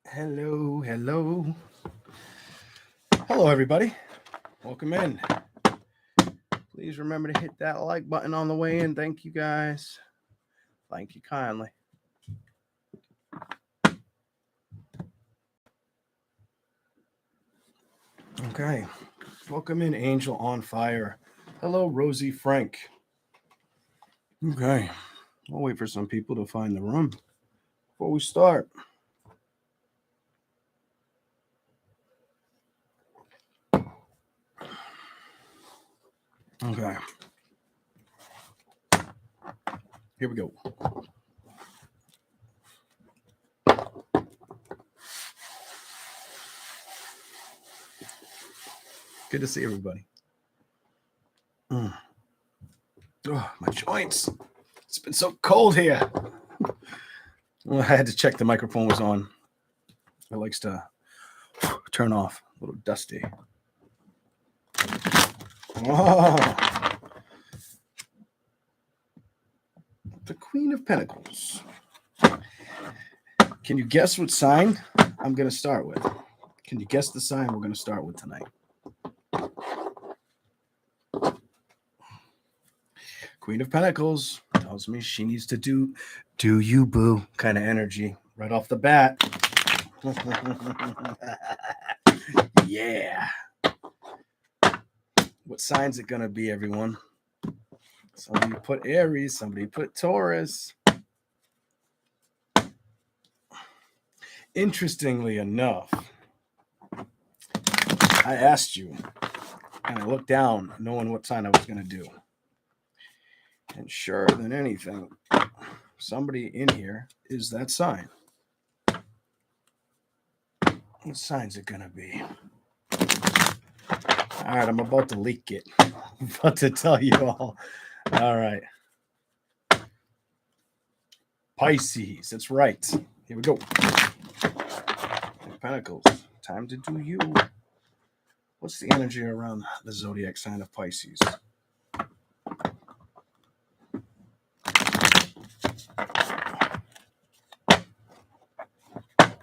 Hello, hello. Hello, everybody. Welcome in. Please remember to hit that like button on the way in. Thank you, guys. Thank you kindly. Okay. Welcome in, Angel on Fire. Hello, Rosie Frank. Okay. I'll wait for some people to find the room before we start. Okay. Here we go. Good to see everybody. Oh, my joints. It's been so cold here. Well, I had to check the microphone was on. It likes to turn off. A little dusty. Oh. The Queen of Pentacles. Can you guess what sign I'm going to start with? Can you guess the sign we're going to start with tonight? Queen of Pentacles tells me she needs to do you, boo, kind of energy right off the bat. Yeah. What sign's it going to be, everyone? Somebody put Aries, somebody put Taurus. Interestingly enough, I asked you, and I looked down knowing what sign I was going to do. And sure than anything, somebody in here is that sign. What sign's it going to be? All right, I'm about to leak it. I'm about to tell you all. All right. Pisces, that's right. Here we go. Pentacles, time to do you. What's the energy around the zodiac sign of Pisces?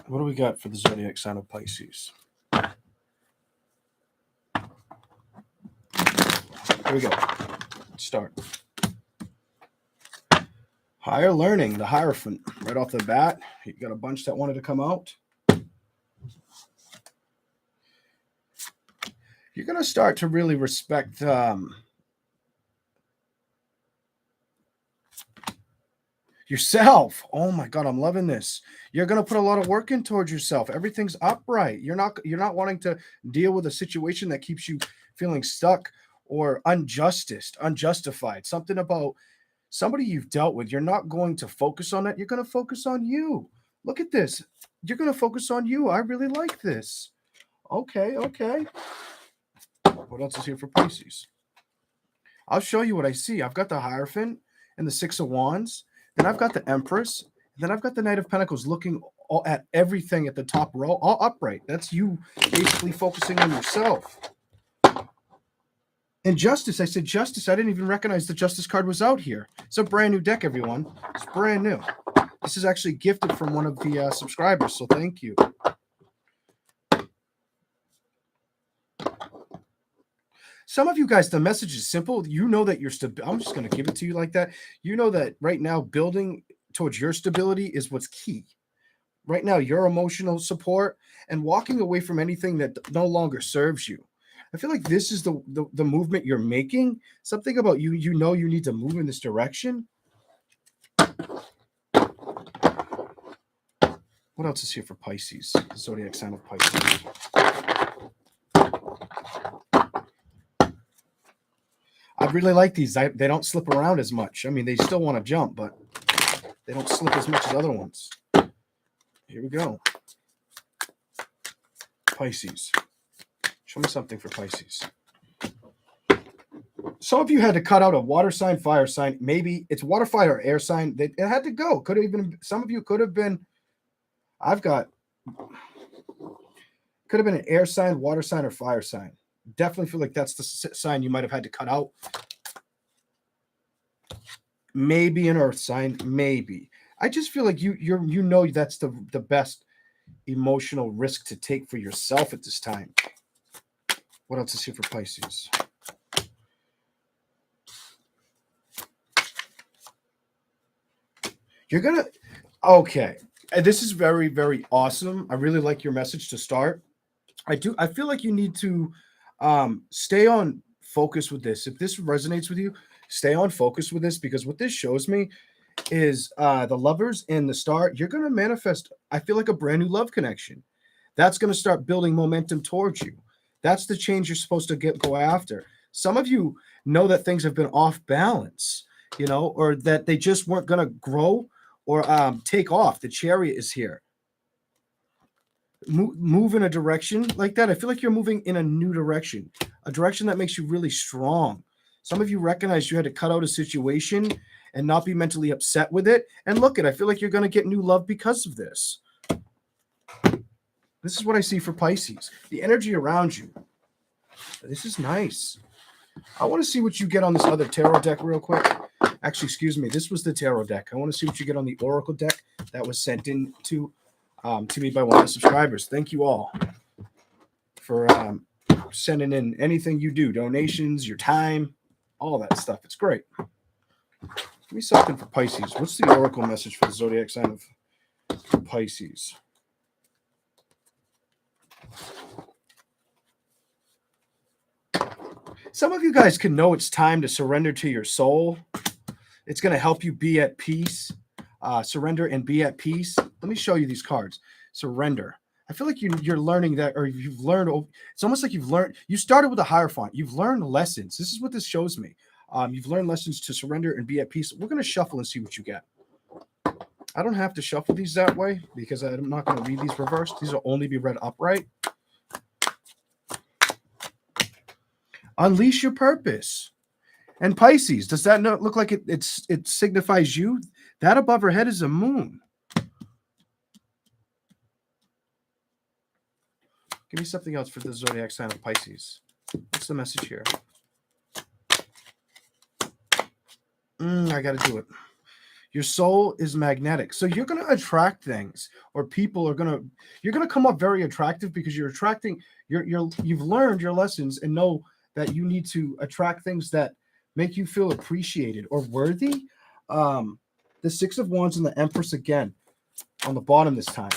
What do we got for the zodiac sign of Pisces? Here we go. Let's start. Higher learning, the Hierophant, right off the bat. You got a bunch that wanted to come out. You're going to start to really respect yourself. Oh my God, I'm loving this. You're going to put a lot of work in towards yourself. Everything's upright. You're not wanting to deal with a situation that keeps you feeling stuck or unjustified. Something about somebody you've dealt with. You're not going to focus on that. You're going to focus on you. Look at this. You're going to focus on you. I really like this. Okay. What else is here for Pisces? I'll show you what I see. I've got the Hierophant and the Six of Wands. Then I've got the Empress. Then I've got the Knight of Pentacles looking at everything at the top row, all upright. That's you basically focusing on yourself. And Justice, I said Justice. I didn't even recognize the Justice card was out here. It's a brand new deck, everyone. It's brand new. This is actually gifted from one of the subscribers, so thank you. Some of you guys, the message is simple. You know that you're I'm just going to give it to you like that. You know that right now building towards your stability is what's key. Right now, your emotional support and walking away from anything that no longer serves you. I feel like this is the movement you're making. Something about you, you know you need to move in this direction. What else is here for Pisces? Zodiac sign of Pisces. I really like these. They don't slip around as much. I mean, they still want to jump, but they don't slip as much as other ones. Here we go. Pisces. Show me something for Pisces. Some of you had to cut out a water sign, fire sign. Maybe it's water, fire, or air sign. It had to go. Could have even, some of you could have been, could have been an air sign, water sign, or fire sign. Definitely feel like that's the sign you might have had to cut out. Maybe an earth sign, maybe. I just feel like you know that's the best. emotional risk to take for yourself at this time. What else is here for Pisces? You're gonna, okay. And this is very, very awesome. I really like your message to start. I feel like you need to stay on focus with this. If this resonates with you, stay on focus with this, because what this shows me is the lovers in the star. You're going to manifest, I feel like, a brand new love connection. That's going to start building momentum towards you. That's the change you're supposed to go after. Some of you know that things have been off balance, you know, or that they just weren't going to grow or take off. The Chariot is here. Move in a direction like that. I feel like you're moving in a new direction, a direction that makes you really strong. Some of you recognize you had to cut out a situation and not be mentally upset with it. And look I feel like you're going to get new love because of this. This is what I see for Pisces. The energy around you. This is nice. I want to see what you get on this other tarot deck real quick. Actually, excuse me. This was the tarot deck. I want to see what you get on the Oracle deck that was sent in to me by one of the subscribers. Thank you all for sending in anything you do, donations, your time, all that stuff. It's great. Give me something for Pisces. What's the Oracle message for the zodiac sign of Pisces? Some of you guys can know it's time to surrender to your soul. It's going to help you be at peace. Surrender and be at peace. Let me show you these cards. Surrender. I feel like you're learning that, or you've learned. It's almost like you've learned. You started with a Hierophant. You've learned lessons. This is what this shows me. You've learned lessons to surrender and be at peace. We're going to shuffle and see what you get. I don't have to shuffle these that way because I'm not going to read these reversed. These will only be read upright. Unleash your purpose. And Pisces, does that not look like it signifies you? That above her head is a moon. Give me something else for the zodiac sign of Pisces. What's the message here? I got to do it. Your soul is magnetic. So you're going to attract things, or people are you're going to come up very attractive because you're attracting, you've learned your lessons and know that you need to attract things that make you feel appreciated or worthy. The Six of Wands and the Empress again on the bottom this time.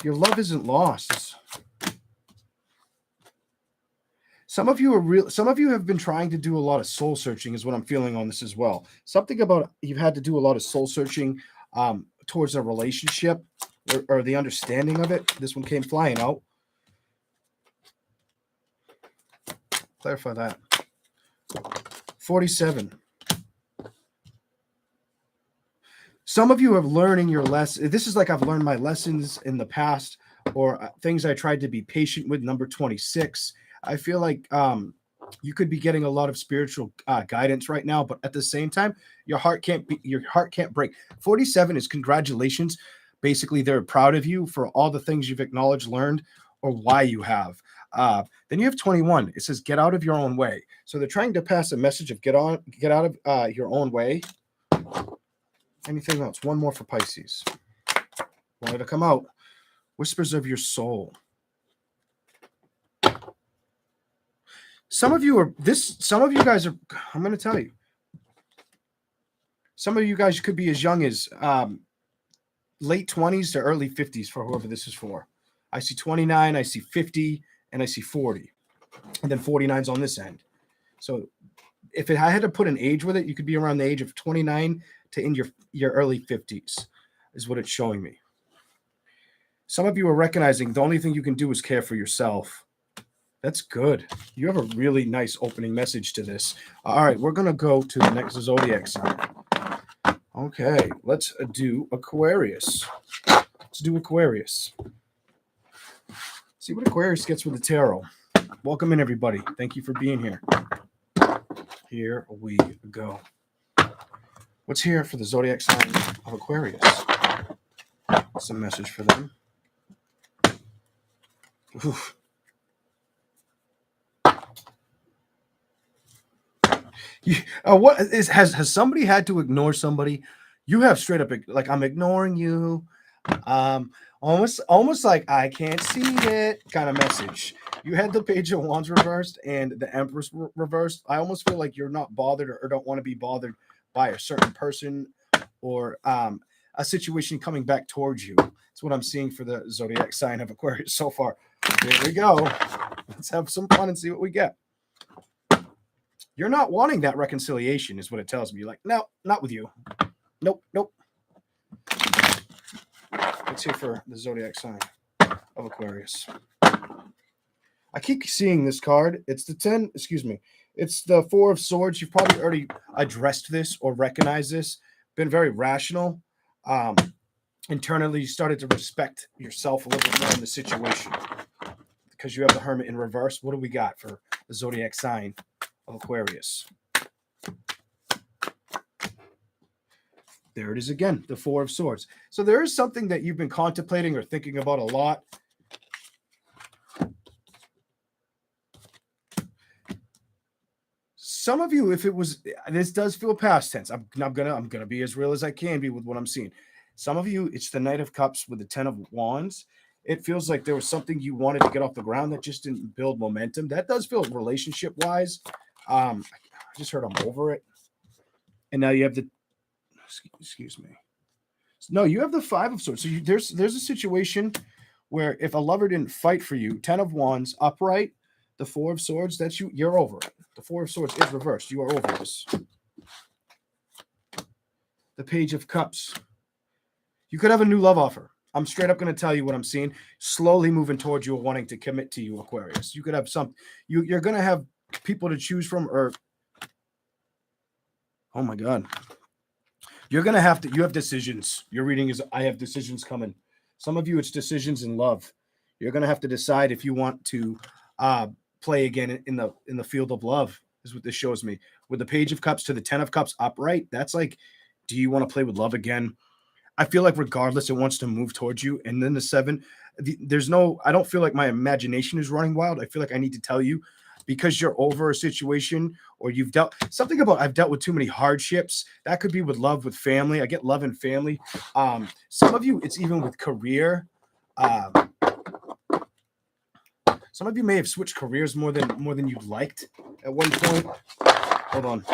Your love isn't lost. Some of you have been trying to do a lot of soul searching is what I'm feeling on this as well. Something about you've had to do a lot of soul searching towards a relationship or the understanding of it. This one came flying out. Clarify that. 47. Some of you have learning your lesson. This is like I've learned my lessons in the past, or things I tried to be patient with. Number 26. I feel like you could be getting a lot of spiritual guidance right now, but at the same time, your heart can't break. 47 is congratulations. Basically, they're proud of you for all the things you've acknowledged, learned, or why you have. Then you have 21. It says, get out of your own way. So they're trying to pass a message of get out of your own way. Anything else? One more for Pisces. Wanted to come out. Whispers of your soul. Some of you guys are, I'm going to tell you. Some of you guys could be as young as late 20s to early 50s for whoever this is for. I see 29, I see 50, and I see 40. And then 49's on this end. So if I had to put an age with it, you could be around the age of 29 to in your early 50s is what it's showing me. Some of you are recognizing the only thing you can do is care for yourself. That's good. You have a really nice opening message to this. All right, we're going to go to the next zodiac sign. Okay, let's do Aquarius. See what Aquarius gets with the tarot. Welcome in, everybody. Thank you for being here. Here we go. What's here for the zodiac sign of Aquarius? What's the message for them? Oof. Has somebody had to ignore somebody You have straight up like, I'm ignoring you. Almost like I can't see it kind of message. You had the Page of Wands reversed and the Empress reversed. I almost feel like you're not bothered or don't want to be bothered by a certain person or a situation coming back towards you. That's what I'm seeing for the zodiac sign of Aquarius so far. Here we go. Let's have some fun and see what we get. You're not wanting that reconciliation, is what it tells me. You're like, no, not with you. Nope, nope. Let's hear for the zodiac sign of Aquarius. I keep seeing this card. It's the 10, excuse me. It's the 4 of Swords. You've probably already addressed this or recognized this. Been very rational. Internally, you started to respect yourself a little bit more in the situation because you have the Hermit in reverse. What do we got for the zodiac sign of Aquarius? There it is again, the 4 of Swords. So there is something that you've been contemplating or thinking about a lot. Some of you, if it was, this does feel past tense. I'm gonna be as real as I can be with what I'm seeing. Some of you, it's the Knight of Cups with the 10 of Wands. It feels like there was something you wanted to get off the ground that just didn't build momentum. That does feel relationship-wise. I just heard I'm over it. And now you have the, excuse me. No, you have the 5 of Swords. So there's a situation where if a lover didn't fight for you, 10 of Wands upright, the 4 of Swords, that's you. You're over it. The 4 of Swords is reversed. You are over this. The Page of Cups. You could have a new love offer. I'm straight up going to tell you what I'm seeing. Slowly moving towards you or wanting to commit to you, Aquarius. You could have you're going to have people to choose from, or, oh my God. You're going to have you have decisions. Your reading is, I have decisions coming. Some of you, it's decisions in love. You're going to have to decide if you want to play again in the field of love, is what this shows me. With the Page of Cups to the 10 of Cups upright, that's like, do you want to play with love again? I feel like regardless, it wants to move towards you. And then the 7, I don't feel like my imagination is running wild. I feel like I need to tell you, because you're over a situation or you've dealt something about, I've dealt with too many hardships. That could be with love, with family. I get love and family. Some of you, it's even with career. Some of you may have switched careers more than you'd liked at one point. Hold on.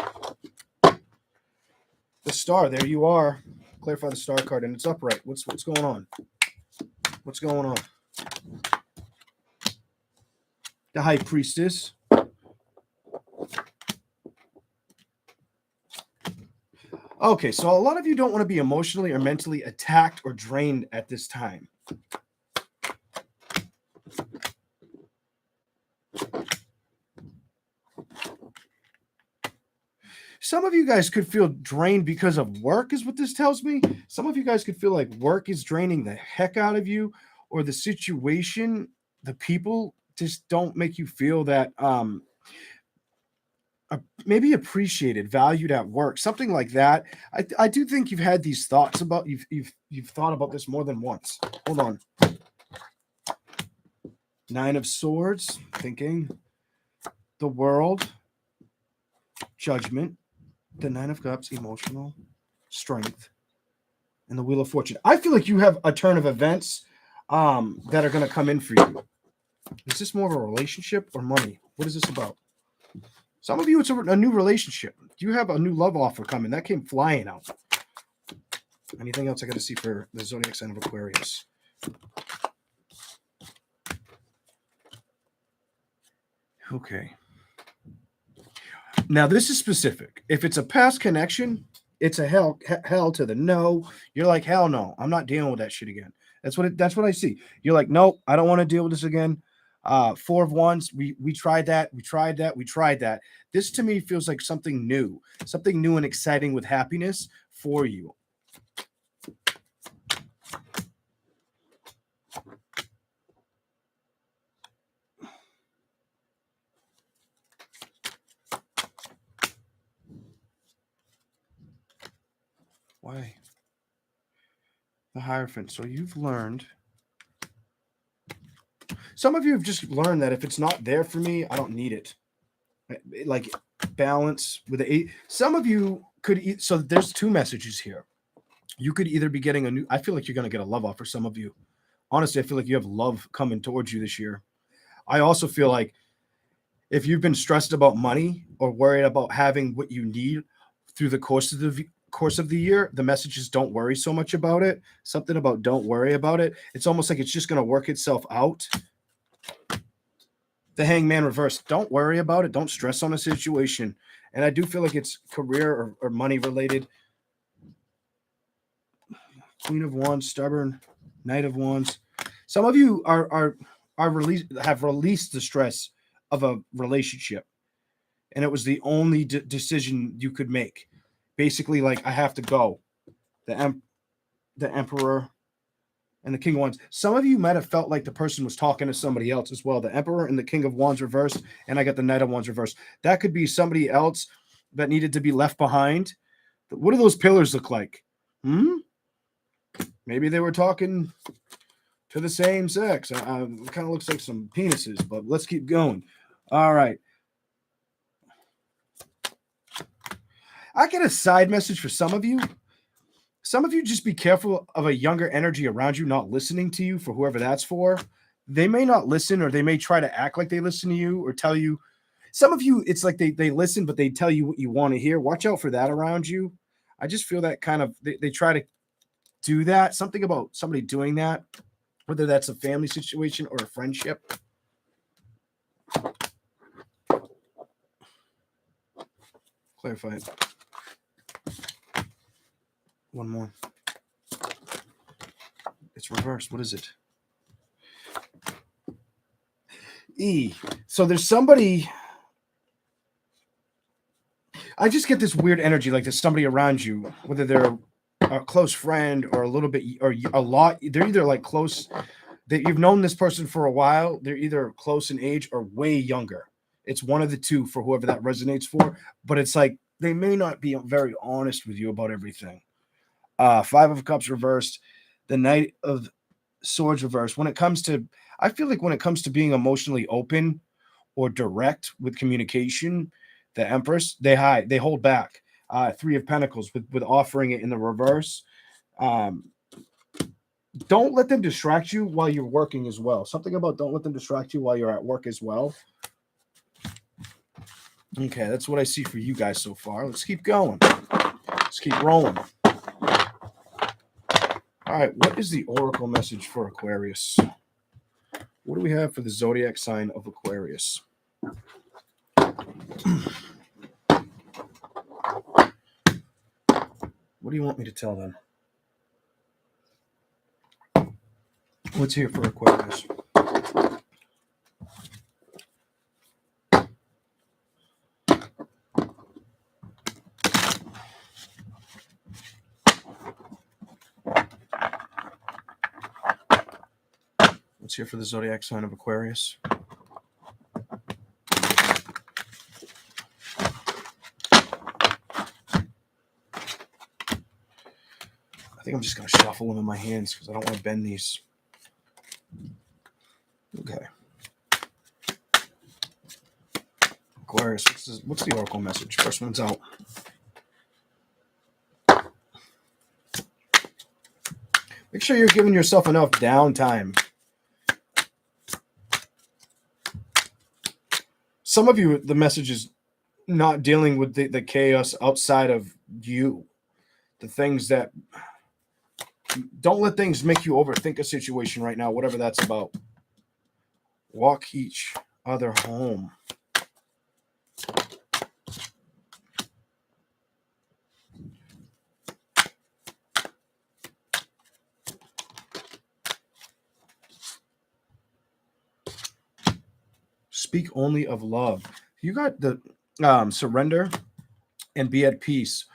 The Star, there you are. Clarify the Star card, and it's upright. What's going on? What's going on? The High Priestess. Okay, so a lot of you don't want to be emotionally or mentally attacked or drained at this time. Some of you guys could feel drained because of work, is what this tells me. Some of you guys could feel like work is draining the heck out of you, or the situation, the people just don't make you feel that maybe appreciated, valued at work, something like that. I do think you've had these thoughts about, you've thought about this more than once. Hold on. 9 of Swords, thinking. The World, Judgment. The 9 of Cups, emotional strength, and the Wheel of Fortune. I feel like you have a turn of events that are going to come in for you. Is this more of a relationship or money? What is this about? Some of you, it's a new relationship. You have a new love offer coming. That came flying out. Anything else I got to see for the zodiac sign of Aquarius? Okay. Now, this is specific. If it's a past connection, it's a hell to the no. You're like, hell no, I'm not dealing with that shit again. That's what I see. You're like, nope, I don't want to deal with this again. 4 of Wands, we tried that. This to me feels like something new and exciting with happiness for you. Why? The Hierophant. So you've learned. Some of you have just learned that if it's not there for me, I don't need it. Like balance with the 8. Some of you could eat. So there's 2 messages here. You could either be getting a new, I feel like you're going to get a love offer, some of you. Honestly, I feel like you have love coming towards you this year. I also feel like if you've been stressed about money or worried about having what you need through the course of the year, the message is don't worry so much about it. Something about don't worry about it. It's almost like it's just going to work itself out. The Hangman reverse. Don't worry about it. Don't stress on a situation. And I do feel like it's career or money related. Queen of Wands, stubborn. Knight of Wands. Some of you are have released the stress of a relationship, and it was the only decision you could make. Basically, like, I have to go. The Emperor and the King of Wands. Some of you might have felt like the person was talking to somebody else as well. The Emperor and the King of Wands reversed, and I got the Knight of Wands reversed. That could be somebody else that needed to be left behind. What do those pillars look like? Maybe they were talking to the same sex. It kind of looks like some penises, but let's keep going. All right. I get a side message for some of you. Some of you just be careful of a younger energy around you not listening to you, for whoever that's for. They may not listen, or they may try to act like they listen to you or tell you. Some of you, it's like they listen, but they tell you what you want to hear. Watch out for that around you. I just feel that kind of, they try to do that. Something about somebody doing that, whether that's a family situation or a friendship. Clarify it. One more. It's reversed. What is it? E. So there's somebody. I just get this weird energy, like there's somebody around you, whether they're a close friend or a little bit or a lot. They're either like close, that you've known this person for a while. They're either close in age or way younger. It's one of the two for whoever that resonates for. But it's like they may not be very honest with you about everything. Five of Cups reversed, the Knight of Swords reversed. When it comes to, I feel like when it comes to being emotionally open or direct with communication, the Empress, they hide, they hold back. Three of Pentacles with offering it in the reverse. Don't let them distract you while you're working as well. Something about don't let them distract you while you're at work as well. Okay, that's what I see for you guys so far. Let's keep going. Let's keep rolling. All right, what is the oracle message for Aquarius? What do we have for the zodiac sign of Aquarius? What do you want me to tell them? What's here for Aquarius? What's here for the zodiac sign of Aquarius? I think I'm just going to shuffle them in my hands because I don't want to bend these. Okay. Aquarius, what's the oracle message? First one's out. Make sure you're giving yourself enough downtime. Some of you, the message is not dealing with the chaos outside of you. The things that... Don't let things make you overthink a situation right now, whatever that's about. Walk each other home. Speak only of love. You got the surrender and be at peace.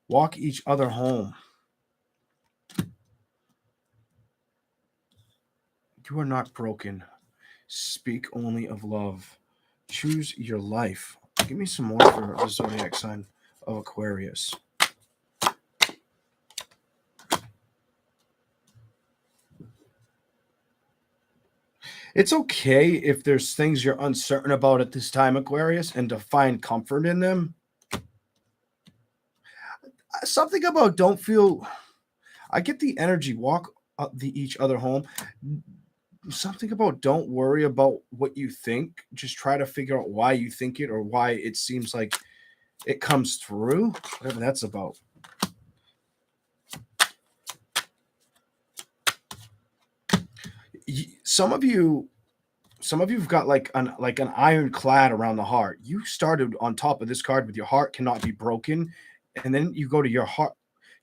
Walk each other home. You are not broken. Speak only of love. Choose your life. Give me some more for the zodiac sign of Aquarius. It's okay if there's things you're uncertain about at this time, Aquarius, and to find comfort in them. Something about don't feel I get the energy, walk each other home. Something about don't worry about what you think. Just try to figure out why you think it or why it seems like it comes through. Whatever that's about. Some of you've got like an ironclad around the heart. You started on top of this card with your heart cannot be broken, and then you go to your heart.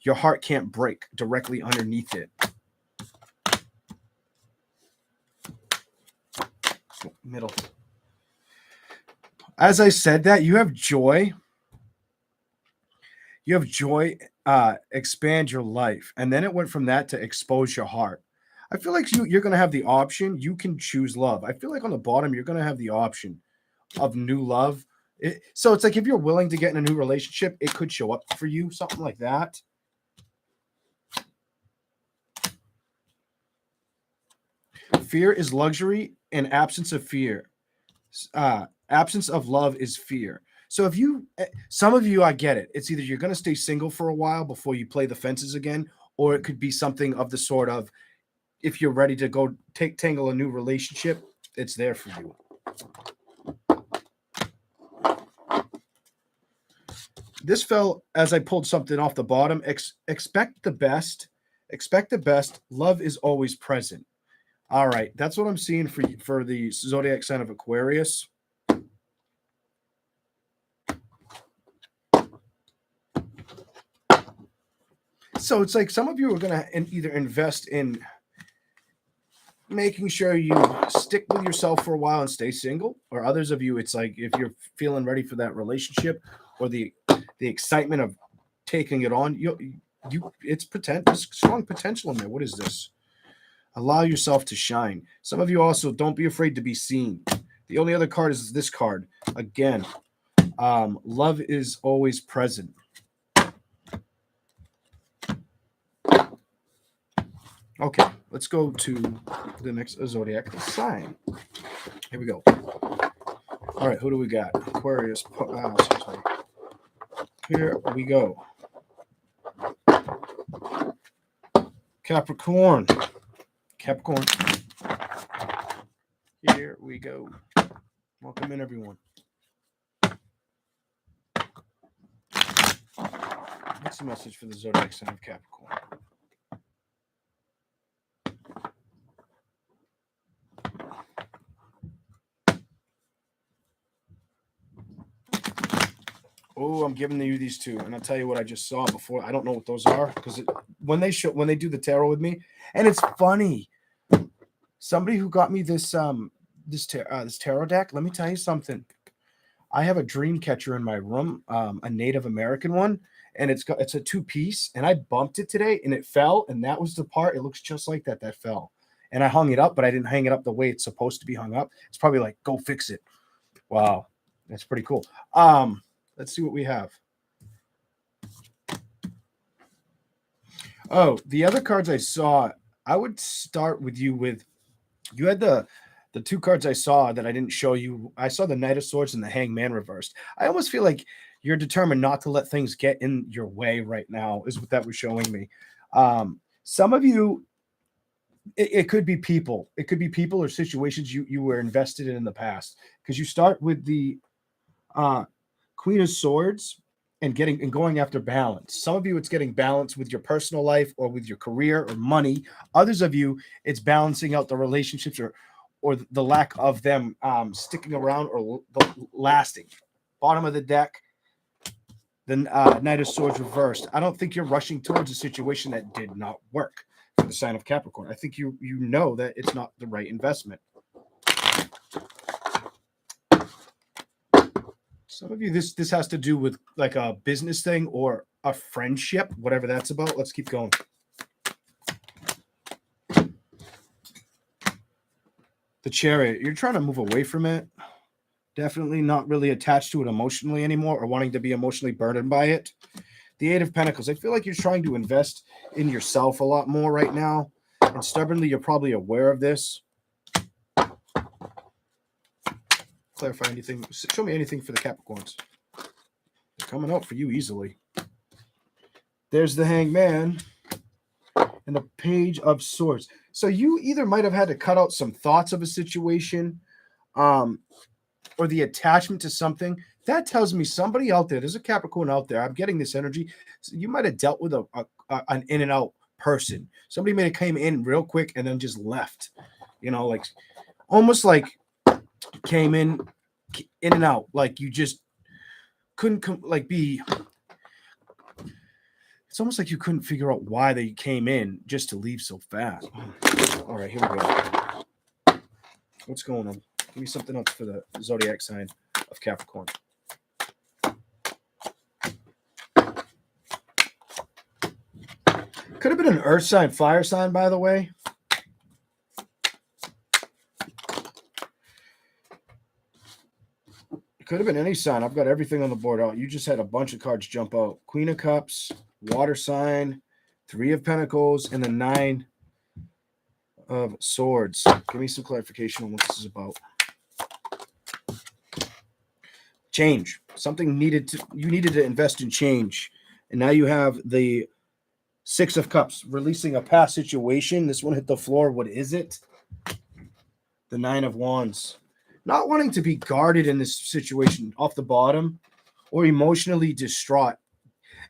Your heart can't break directly underneath it. Middle. As I said that, you have joy. You have joy, expand your life. And then it went from that to expose your heart. I feel like you're going to have the option. You can choose love. I feel like on the bottom, you're going to have the option of new love. So it's like if you're willing to get in a new relationship, it could show up for you, something like that. Fear is luxury, and absence of fear. Absence of love is fear. So if some of you, I get it. It's either you're going to stay single for a while before you play the fences again, or it could be something of the sort of, if you're ready to go tangle a new relationship, it's there for you. This fell as I pulled something off the bottom. Expect the best. Expect the best. Love is always present. All right, that's what I'm seeing for the zodiac sign of Aquarius. So it's like some of you are going to either invest in making sure you stick with yourself for a while and stay single, or others of you, it's like if you're feeling ready for that relationship or the excitement of taking it on, there's strong potential in there. What is this? Allow yourself to shine. Some of you also don't be afraid to be seen. The only other card is this card. Again, love is always present. Okay, let's go to the next zodiac sign. Here we go. All right, who do we got? Aquarius. Sorry. Here we go. Capricorn. Here we go. Welcome in, everyone. What's the message for the zodiac sign of Capricorn? Oh, I'm giving you these two, and I'll tell you what I just saw before. I don't know what those are because when they do the tarot with me, and it's funny. Somebody who got me this tarot deck. Let me tell you something. I have a dream catcher in my room, a Native American one, and it's a 2-piece, and I bumped it today, and it fell, and that was the part. It looks just like that fell, and I hung it up, but I didn't hang it up the way it's supposed to be hung up. It's probably like, go fix it. Wow, that's pretty cool. Let's see what we have. Oh, the other cards I saw, I would start with you had the two cards I saw that I didn't show you. I saw the Knight of Swords and the Hangman reversed. I almost feel like you're determined not to let things get in your way right now, is what that was showing me. Some of you, it could be people. It could be people or situations you were invested in the past, because you start with the Queen of Swords and going after balance. Some of you, it's getting balance with your personal life or with your career or money. Others of you, it's balancing out the relationships or the lack of them sticking around or lasting. Bottom of the deck, the Knight of Swords reversed. I don't think you're rushing towards a situation that did not work for the sign of Capricorn. I think you know that it's not the right investment. Some of you, this has to do with like a business thing or a friendship, whatever that's about. Let's keep going. The Chariot, you're trying to move away from it. Definitely not really attached to it emotionally anymore or wanting to be emotionally burdened by it. The Eight of Pentacles, I feel like you're trying to invest in yourself a lot more right now. And stubbornly, you're probably aware of this. Clarify anything. Show me anything for the Capricorns. They're coming out for you easily. There's the Hangman. and the Page of Swords. So you either might have had to cut out some thoughts of a situation, or the attachment to something. That tells me somebody out there, there's a Capricorn out there, I'm getting this energy. So you might have dealt with an in and out person. Somebody may have came in real quick and then just left. Like almost like came in and out. Like you just couldn't be. It's almost like you couldn't figure out why they came in just to leave so fast. All right, here we go. What's going on? Give me something else for the zodiac sign of Capricorn. Could have been an earth sign, fire sign, by the way. It could have been any sign. I've got everything on the board out. You just had a bunch of cards jump out. Queen of Cups, water sign, Three of Pentacles, and the Nine of Swords. Give me some clarification on what this is about. Change. Something you needed to invest in change. And now you have the Six of Cups, releasing a past situation. This one hit the floor. What is it? The Nine of Wands. Not wanting to be guarded in this situation off the bottom or emotionally distraught.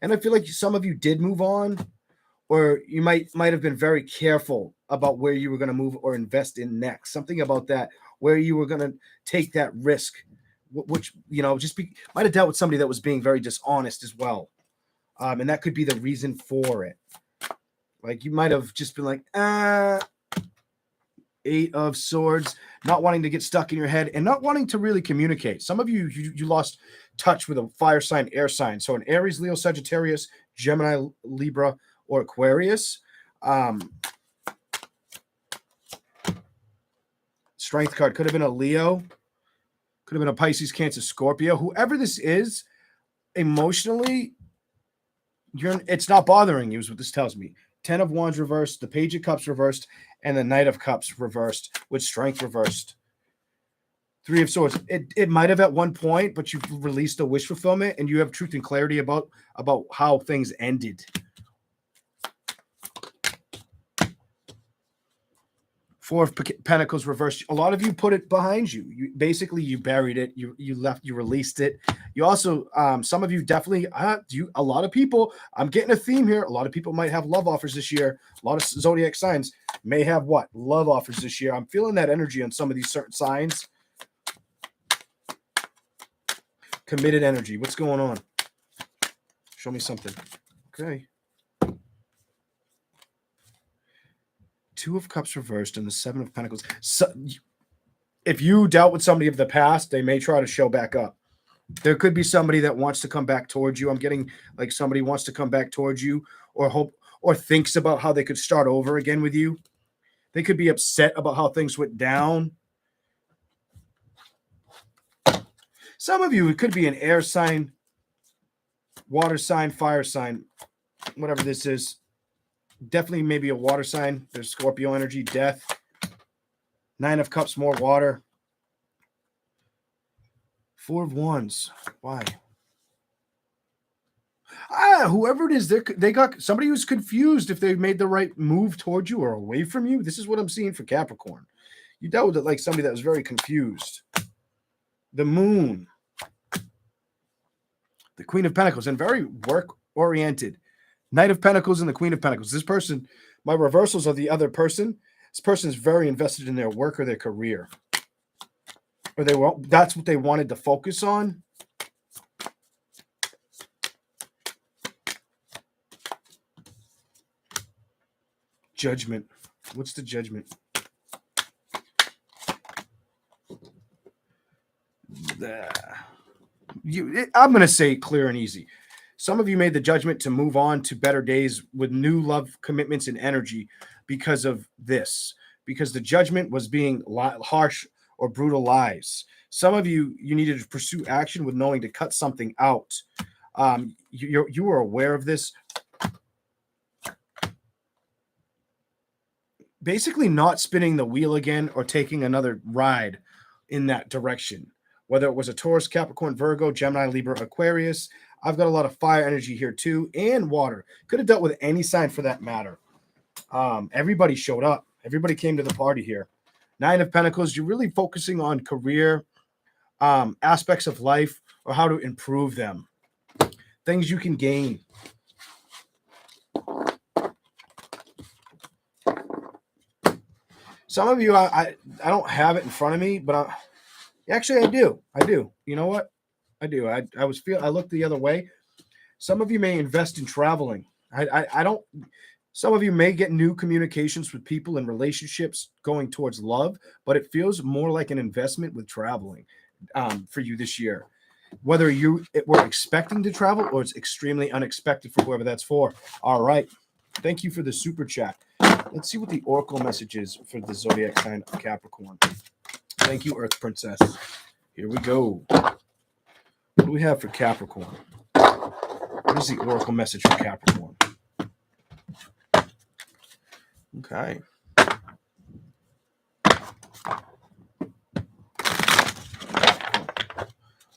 And I feel like some of you did move on, or you might have been very careful about where you were going to move or invest in next. Something about that, where you were going to take that risk, which, might have dealt with somebody that was being very dishonest as well. And that could be the reason for it. Like you might have just been like, Eight of Swords, not wanting to get stuck in your head and not wanting to really communicate. Some of you lost touch with a fire sign, air sign. So an Aries, Leo, Sagittarius, Gemini, Libra, or Aquarius. Strength card could have been a Leo, could have been a Pisces, Cancer, Scorpio. Whoever this is, emotionally, it's not bothering you, is what this tells me. 10 of Wands reversed, the Page of Cups reversed, and the Knight of Cups reversed with Strength reversed. Three of Swords. It might have at one point, but you've released a wish fulfillment and you have truth and clarity about how things ended. Four of Pentacles reversed. A lot of you put it behind you. You buried it. You released it. You also, some of you definitely, a lot of people, I'm getting a theme here. A lot of people might have love offers this year. A lot of zodiac signs may have what? Love offers this year. I'm feeling that energy on some of these certain signs. Committed energy. What's going on? Show me something. Okay. Two of Cups reversed and the Seven of Pentacles. So, if you dealt with somebody of the past, they may try to show back up. There could be somebody that wants to come back towards you. I'm getting like somebody wants to come back towards you or thinks about how they could start over again with you. They could be upset about how things went down. Some of you, it could be an air sign, water sign, fire sign, whatever this is. Definitely maybe a water sign. There's Scorpio energy, death. Nine of Cups, more water. Four of Wands. Why? Whoever it is, they got somebody who's confused if they made the right move towards you or away from you. This is what I'm seeing for Capricorn. You dealt with it like somebody that was very confused. The Moon. The Queen of Pentacles, and very work-oriented. Knight of Pentacles and the Queen of Pentacles. This person, my reversals are the other person. This person is very invested in their work or their career. Or that's what they wanted to focus on. Judgment. What's the Judgment? I'm going to say clear and easy. Some of you made the judgment to move on to better days with new love commitments and energy because of this. Because the judgment was being harsh or brutal lies. Some of you needed to pursue action with knowing to cut something out. You were aware of this. Basically not spinning the wheel again or taking another ride in that direction. Whether it was a Taurus, Capricorn, Virgo, Gemini, Libra, Aquarius. I've got a lot of fire energy here too, and water. Could have dealt with any sign for that matter. Everybody showed up. Everybody came to the party here. Nine of Pentacles, you're really focusing on career, aspects of life, or how to improve them. Things you can gain. Some of you, I don't have it in front of me, but actually I do. I do. You know what? I do. I looked the other way. Some of you may invest in traveling. I don't. Some of you may get new communications with people and relationships going towards love, but it feels more like an investment with traveling for you this year. Whether you were expecting to travel or it's extremely unexpected for whoever that's for. All right. Thank you for the super chat. Let's see what the oracle message is for the zodiac sign of Capricorn. Thank you, Earth Princess. Here we go. What do we have for Capricorn? What is the oracle message for Capricorn? Okay.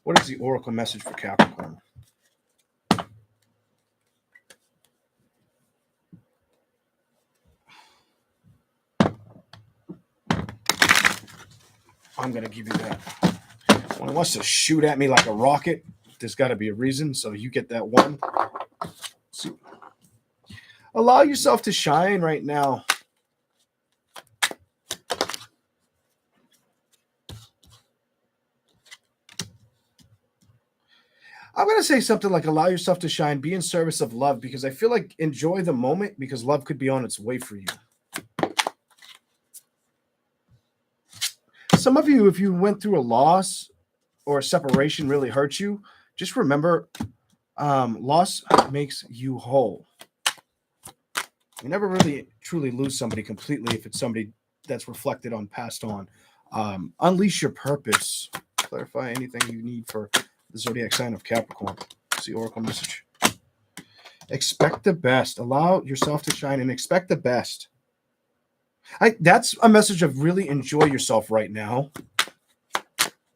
What is the oracle message for Capricorn? I'm going to give you that. When it wants to shoot at me like a rocket, there's got to be a reason. So you get that one. So allow yourself to shine right now. I'm going to say something like allow yourself to shine, be in service of love, because I feel like enjoy the moment because love could be on its way for you. Some of you, if you went through a loss or a separation really hurt you, just remember loss makes you whole. You never really truly lose somebody completely if it's somebody that's reflected on, passed on. Unleash your purpose. Clarify anything you need for the zodiac sign of Capricorn. It's the oracle message. Expect the best. Allow yourself to shine and expect the best. That's a message of really enjoy yourself right now,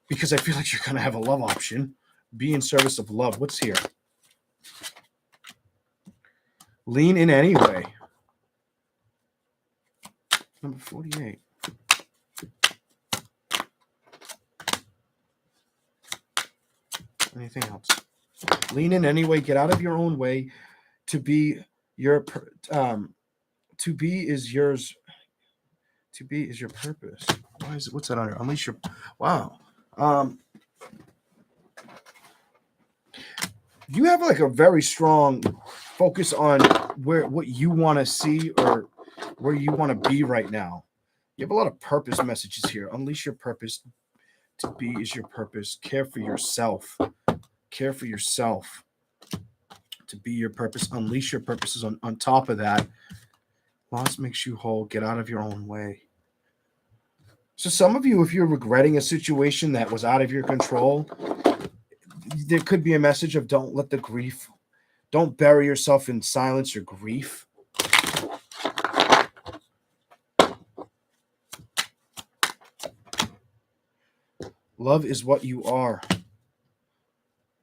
because I feel like you're going to have a love option. Be in service of love. What's here? Lean in anyway. Number 48. Anything else? Lean in anyway. Get out of your own way. To be your to be is yours. To be is your purpose. Why is it? What's that under? Unleash your. Wow. You have like a very strong focus on what you want to see or where you want to be right now. You have a lot of purpose messages here. Unleash your purpose. To be is your purpose. Care for yourself. Care for yourself. To be your purpose. Unleash your purposes on top of that. Loss makes you whole. Get out of your own way. So some of you, if you're regretting a situation that was out of your control, there could be a message of don't let the grief, don't bury yourself in silence or grief. Love is what you are.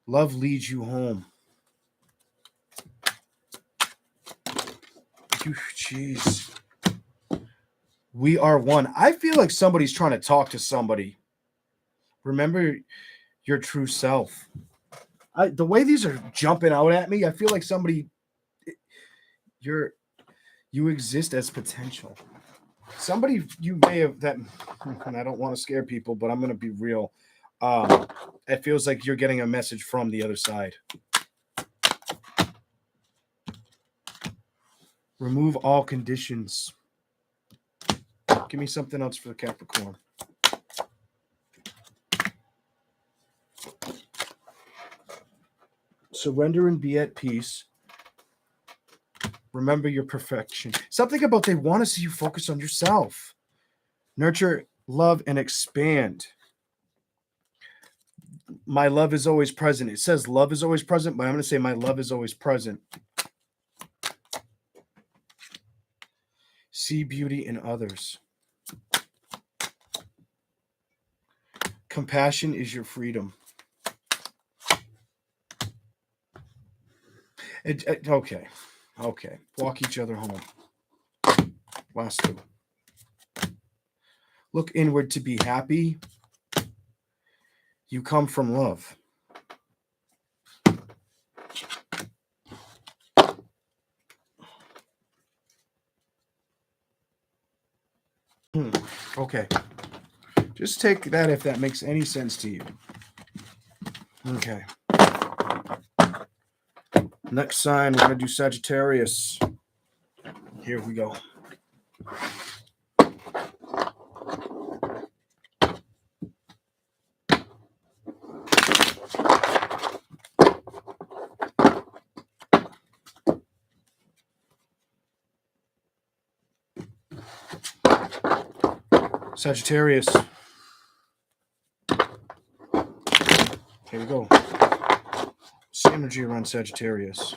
Love leads you home. Jeez. We are one. I feel like somebody's trying to talk to somebody. Remember your true self. The way these are jumping out at me, I feel like somebody, you exist as potential. Somebody you may have that, and I don't want to scare people, but I'm going to be real. It feels like you're getting a message from the other side. Remove all conditions. Give me something else for the Capricorn. Surrender and be at peace. Remember your perfection. Something about they want to see you focus on yourself. Nurture, love, and expand. My love is always present. It says love is always present, but I'm going to say my love is always present. See beauty in others. Compassion is your freedom. Okay. Walk each other home. Last two. Look inward to be happy. You come from love. Okay. Just take that if that makes any sense to you. Okay. Next sign, we're going to do Sagittarius. Here we go. Sagittarius. Here we go. Same energy around Sagittarius.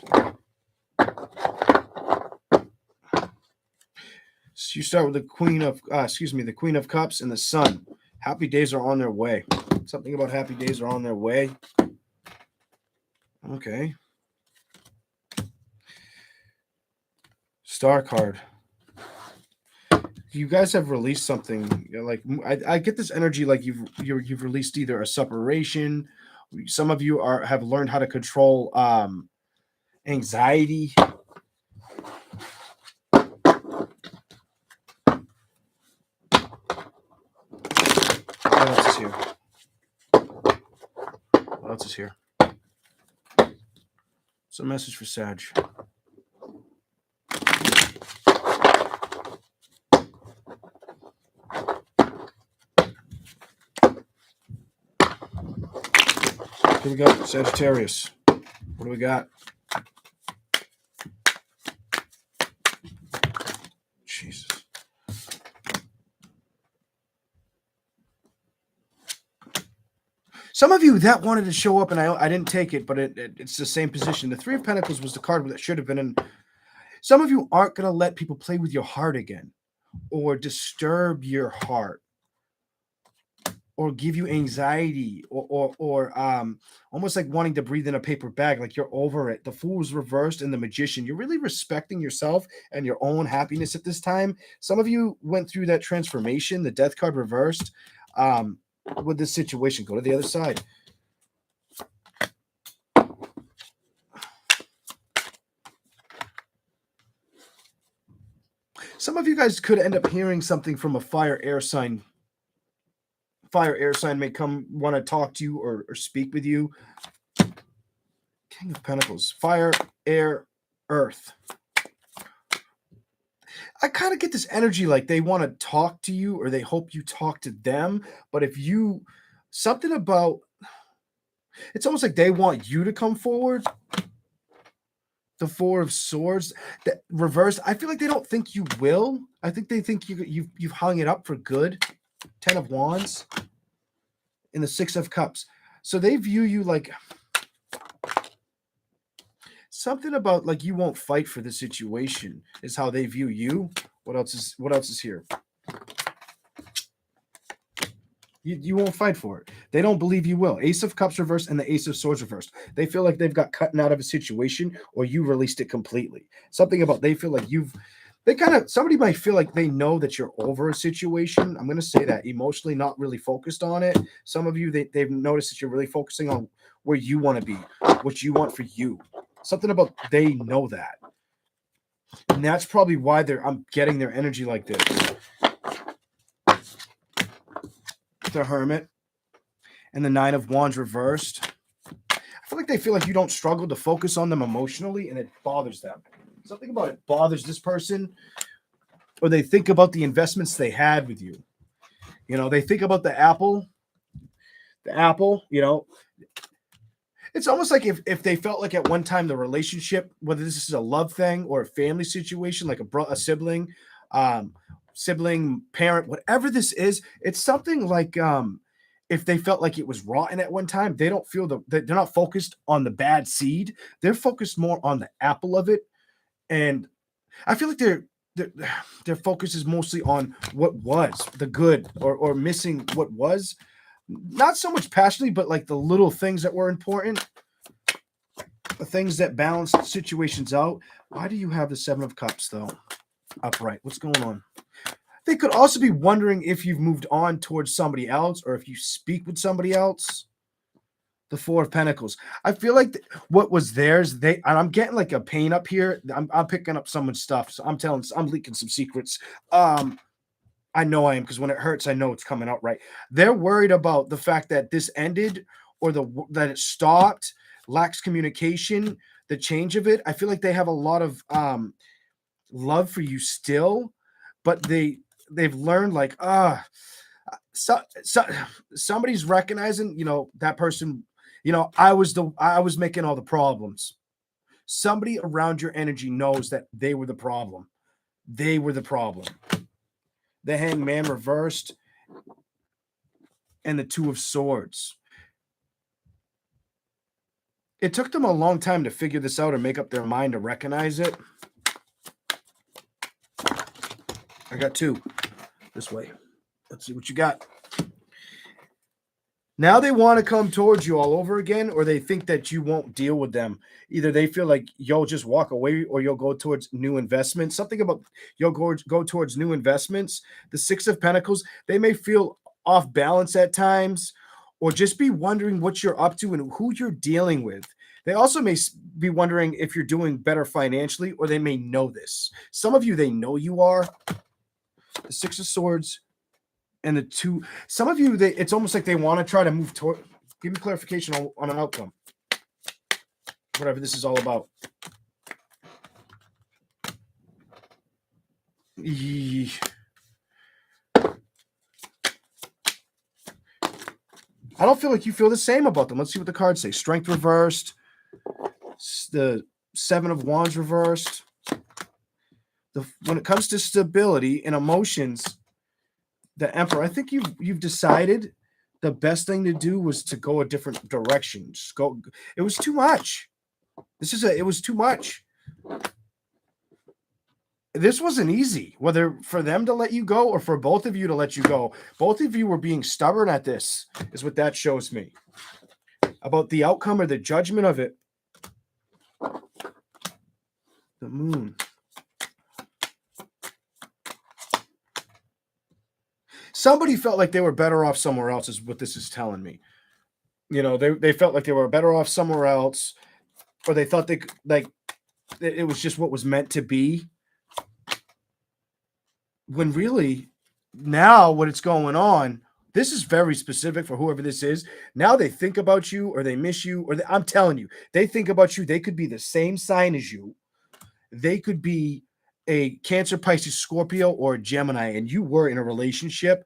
So you start with the Queen of Cups and the Sun. Happy days are on their way. Something about happy days are on their way. Okay. Star card. You guys have released something. Like I get this energy like you've released either a separation. Some of you have learned how to control anxiety. What else is here? What else is here? It's a message for Sag. Here we go, Sagittarius. What do we got? Jesus. Some of you that wanted to show up, and I didn't take it, but it's the same position. The Three of Pentacles was the card that should have been in. Some of you aren't going to let people play with your heart again or disturb your heart, or give you anxiety, or almost like wanting to breathe in a paper bag, like you're over it. The Fool is reversed and the Magician. You're really respecting yourself and your own happiness at this time. Some of you went through that transformation, the Death card reversed, with this situation. Go to the other side. Some of you guys could end up hearing something from a fire air sign. Fire air sign may want to talk to you or speak with you. King of Pentacles, fire, air, earth. I kind of get this energy like they want to talk to you or they hope you talk to them. But if you, something about, it's almost like they want you to come forward. The Four of Swords, that reversed. I feel like they don't think you will. I think they think you've hung it up for good. Ten of Wands and the Six of Cups. So they view you like something about like you won't fight for the situation is how they view you. What else is here? You won't fight for it. They don't believe you will. Ace of Cups reversed and the Ace of Swords reversed. They feel like they've got cut out of a situation or you released it completely. Something about they feel like somebody might feel like they know that you're over a situation. I'm going to say that emotionally, not really focused on it. Some of you, they've noticed that you're really focusing on where you want to be, what you want for you. Something about they know that. And that's probably why I'm getting their energy like this. The Hermit and the Nine of Wands reversed. I feel like they feel like you don't struggle to focus on them emotionally and it bothers them. Something about it bothers this person, or they think about the investments they had with you. You know, they think about the apple, you know. It's almost like if they felt like at one time the relationship, whether this is a love thing or a family situation, like a sibling, sibling, parent, whatever this is, it's something like if they felt like it was rotten at one time, they don't feel they're not focused on the bad seed. They're focused more on the apple of it. And I feel like their focus is mostly on what was the good or missing what was. Not so much passionately, but like the little things that were important, the things that balanced situations out. Why do you have the Seven of Cups, though? upright. What's going on? They could also be wondering if you've moved on towards somebody else or if you speak with somebody else. The Four of Pentacles. I feel like what was theirs, and I'm getting like a pain up here. I'm picking up someone's stuff. So I'm leaking some secrets. I know I am, because when it hurts, I know it's coming out right. They're worried about the fact that this ended or that it stopped, lacks communication, the change of it. I feel like they have a lot of love for you still, but they've learned like somebody's recognizing, that person, I was making all the problems. Somebody around your energy knows that they were the problem. They were the problem. The Hanged Man reversed and the Two of Swords. It took them a long time to figure this out and make up their mind to recognize it. I got two this way. Let's see what you got. Now they want to come towards you all over again, or they think that you won't deal with them. Either they feel like you'll just walk away or you'll go towards new investments. Something about you'll go towards new investments. The Six of Pentacles, they may feel off balance at times or just be wondering what you're up to and who you're dealing with. They also may be wondering if you're doing better financially, or they may know this. Some of you, they know you are. The Six of Swords and the two. Some of you, it's almost like they want to try to move toward. Give me clarification on an outcome. Whatever this is all about. I don't feel like you feel the same about them. Let's see what the cards say. Strength reversed. The Seven of Wands reversed. When it comes to stability and emotions, the Emperor, I think you've decided the best thing to do was to go a different direction. Just go. It was too much. It was too much. This wasn't easy, whether for them to let you go or for both of you to let you go. Both of you were being stubborn at this, is what that shows me. About the outcome or the judgment of it. The Moon. Somebody felt like they were better off somewhere else, is what this is telling me. They felt like they were better off somewhere else, or they thought it was just what was meant to be. When really, now what it's going on, this is very specific for whoever this is. Now they think about you, or they miss you, or I'm telling you, they think about you. They could be the same sign as you. They could be a Cancer, Pisces, Scorpio, or a Gemini, and you were in a relationship,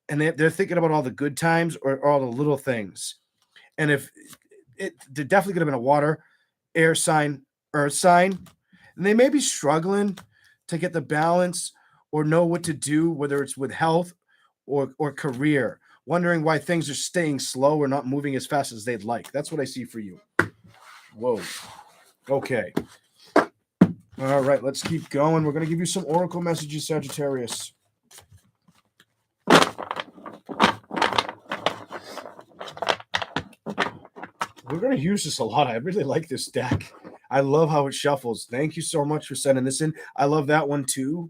and they're thinking about all the good times or all the little things. And if they're definitely going to have been a water, air sign, earth sign, and they may be struggling to get the balance or know what to do, whether it's with health or career, wondering why things are staying slow or not moving as fast as they'd like. That's what I see for you. Whoa. Okay. All right, let's keep going. We're going to give you some oracle messages, Sagittarius. We're going to use this a lot. I really like this deck. I love how it shuffles. Thank you so much for sending this in. I love that one too.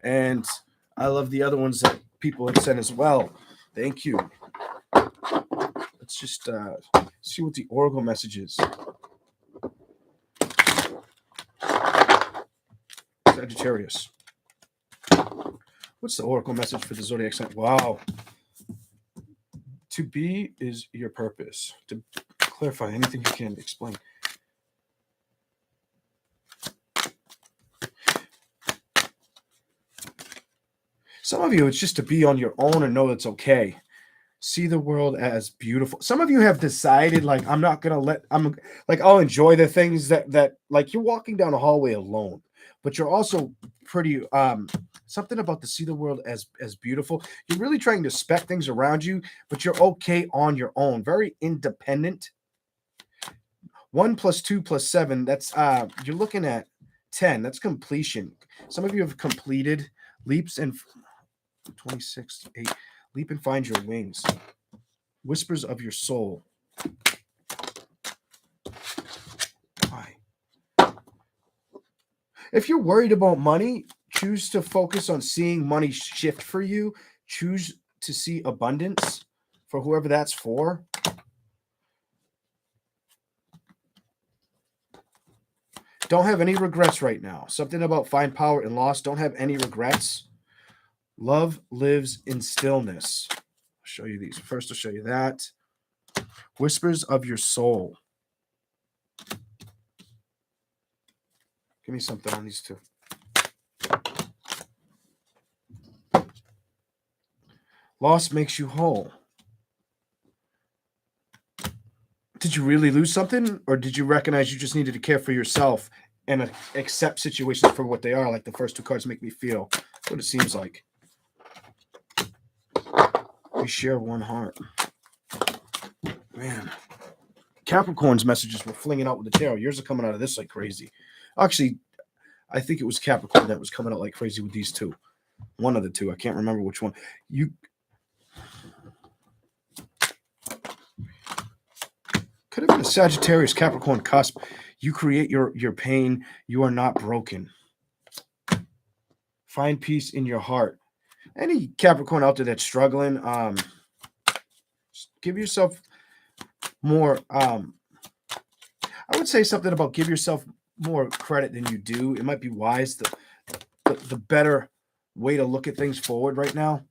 And I love the other ones that people have sent as well. Thank you. Let's just see what the oracle message is. Sagittarius. What's the oracle message for the zodiac sign? Wow. To be is your purpose. To clarify anything you can explain. Some of you, it's just to be on your own and know it's okay. See the world as beautiful. Some of you have decided, like, I'm not gonna I'll enjoy the things that like you're walking down a hallway alone, but you're also pretty something about to see the world as beautiful. You're really trying to respect things around you, but you're okay on your own. Very independent. 1 + 2 + 7. That's you're looking at 10. That's completion. Some of you have completed leaps and 26 8. Leap and find your wings. Whispers of your soul. Why? If you're worried about money, Choose to focus on seeing money shift for you. Choose to see abundance for whoever that's for. Don't have any regrets right now. Something about find power and loss. Don't have any regrets. Love lives in stillness. I'll show you these. First, I'll show you that. Whispers of your soul. Give me something on these two. Loss makes you whole. Did you really lose something? Or did you recognize you just needed to care for yourself and accept situations for what they are? Like the first two cards make me feel. That's what it seems like. We share one heart. Man. Capricorn's messages were flinging out with the tarot. Yours are coming out of this like crazy. Actually, I think it was Capricorn that was coming out like crazy with these two. One of the two. I can't remember which one. You could have been a Sagittarius Capricorn cusp. You create your pain. You are not broken. Find peace in your heart. Any Capricorn out there that's struggling, give yourself more. I would say something about give yourself more credit than you do. It might be wise. The better way to look at things forward right now.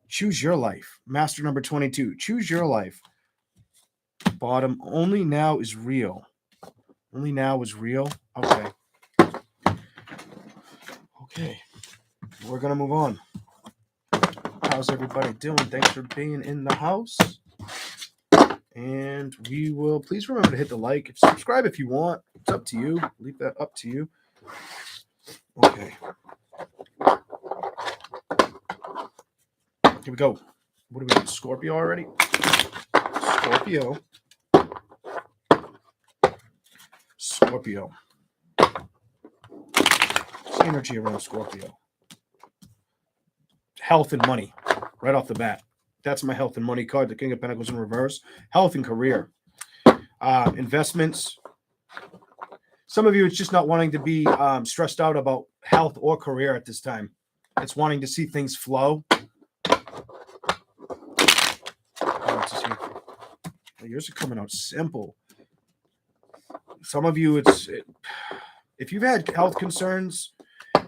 Choose your life. Master number 22. Choose your life. Bottom. Only now is real. Only now is real. Okay. Okay. We're going to move on. How's everybody doing? Thanks for being in the house. And we will please remember to hit the like. Subscribe if you want. It's up to you. Leave that up to you. Okay. Here we go. What do we got? Scorpio already? Scorpio. Scorpio. What's the energy around Scorpio? Health and money. Right off the bat. That's my health and money card. The King of Pentacles in reverse. Health and career. Investments. Some of you, it's just not wanting to be stressed out about health or career at this time. It's wanting to see things flow. Yours are coming out simple. Some of you, if you've had health concerns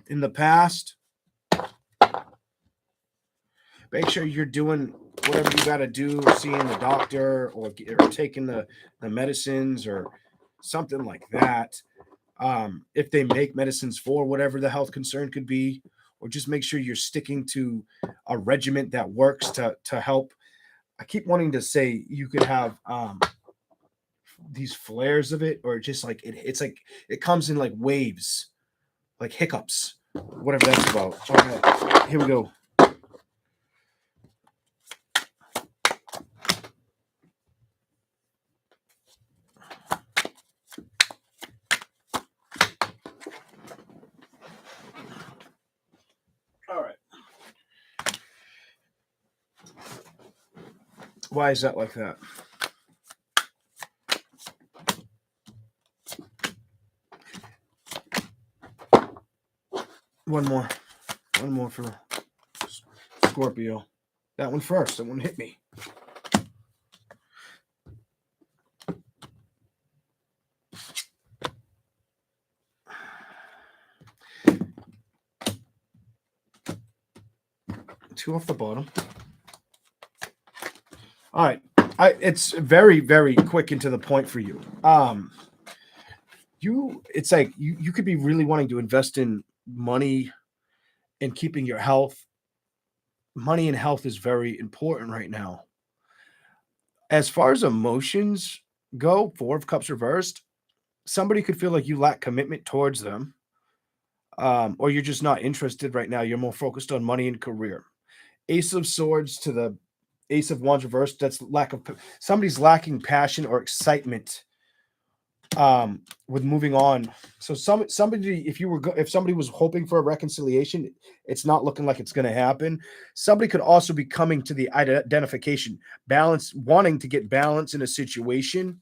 in the past, make sure you're doing whatever you got to do, seeing the doctor or taking the medicines or something like that. If they make medicines for whatever the health concern could be, or just make sure you're sticking to a regimen that works to help. I keep wanting to say you could have these flares of it, or just like it's like it comes in like waves, like hiccups, whatever that's about. Okay, here we go. All right. Why is that like that? One more for Scorpio. That one first. That one hit me. Two off the bottom. All right. It's very, very quick and to the point for you. It's like you could be really wanting to invest in money and keeping your health. Money and health is very important right now. As far as emotions go, Four of Cups reversed, somebody could feel like you lack commitment towards them, or you're just not interested right now. You're more focused on money and career. Ace of Swords to the Ace of Wands reversed. That's somebody's lacking passion or excitement with moving on. So somebody, if somebody was hoping for a reconciliation, it's not looking like it's going to happen. Somebody could also be coming to the identification, balance, wanting to get balance in a situation,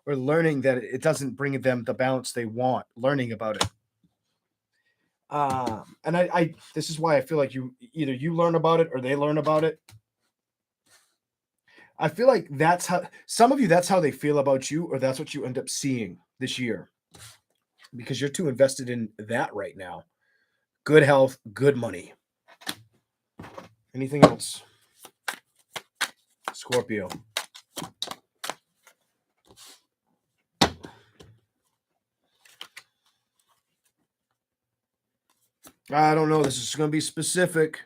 or learning that it doesn't bring them the balance they want, learning about it. And I this is why I feel like either you learn about it or they learn about it. I feel like that's how some of you, that's how they feel about you, or that's what you end up seeing this year because you're too invested in that right now. Good health, good money. Anything else? Scorpio. I don't know. This is going to be specific.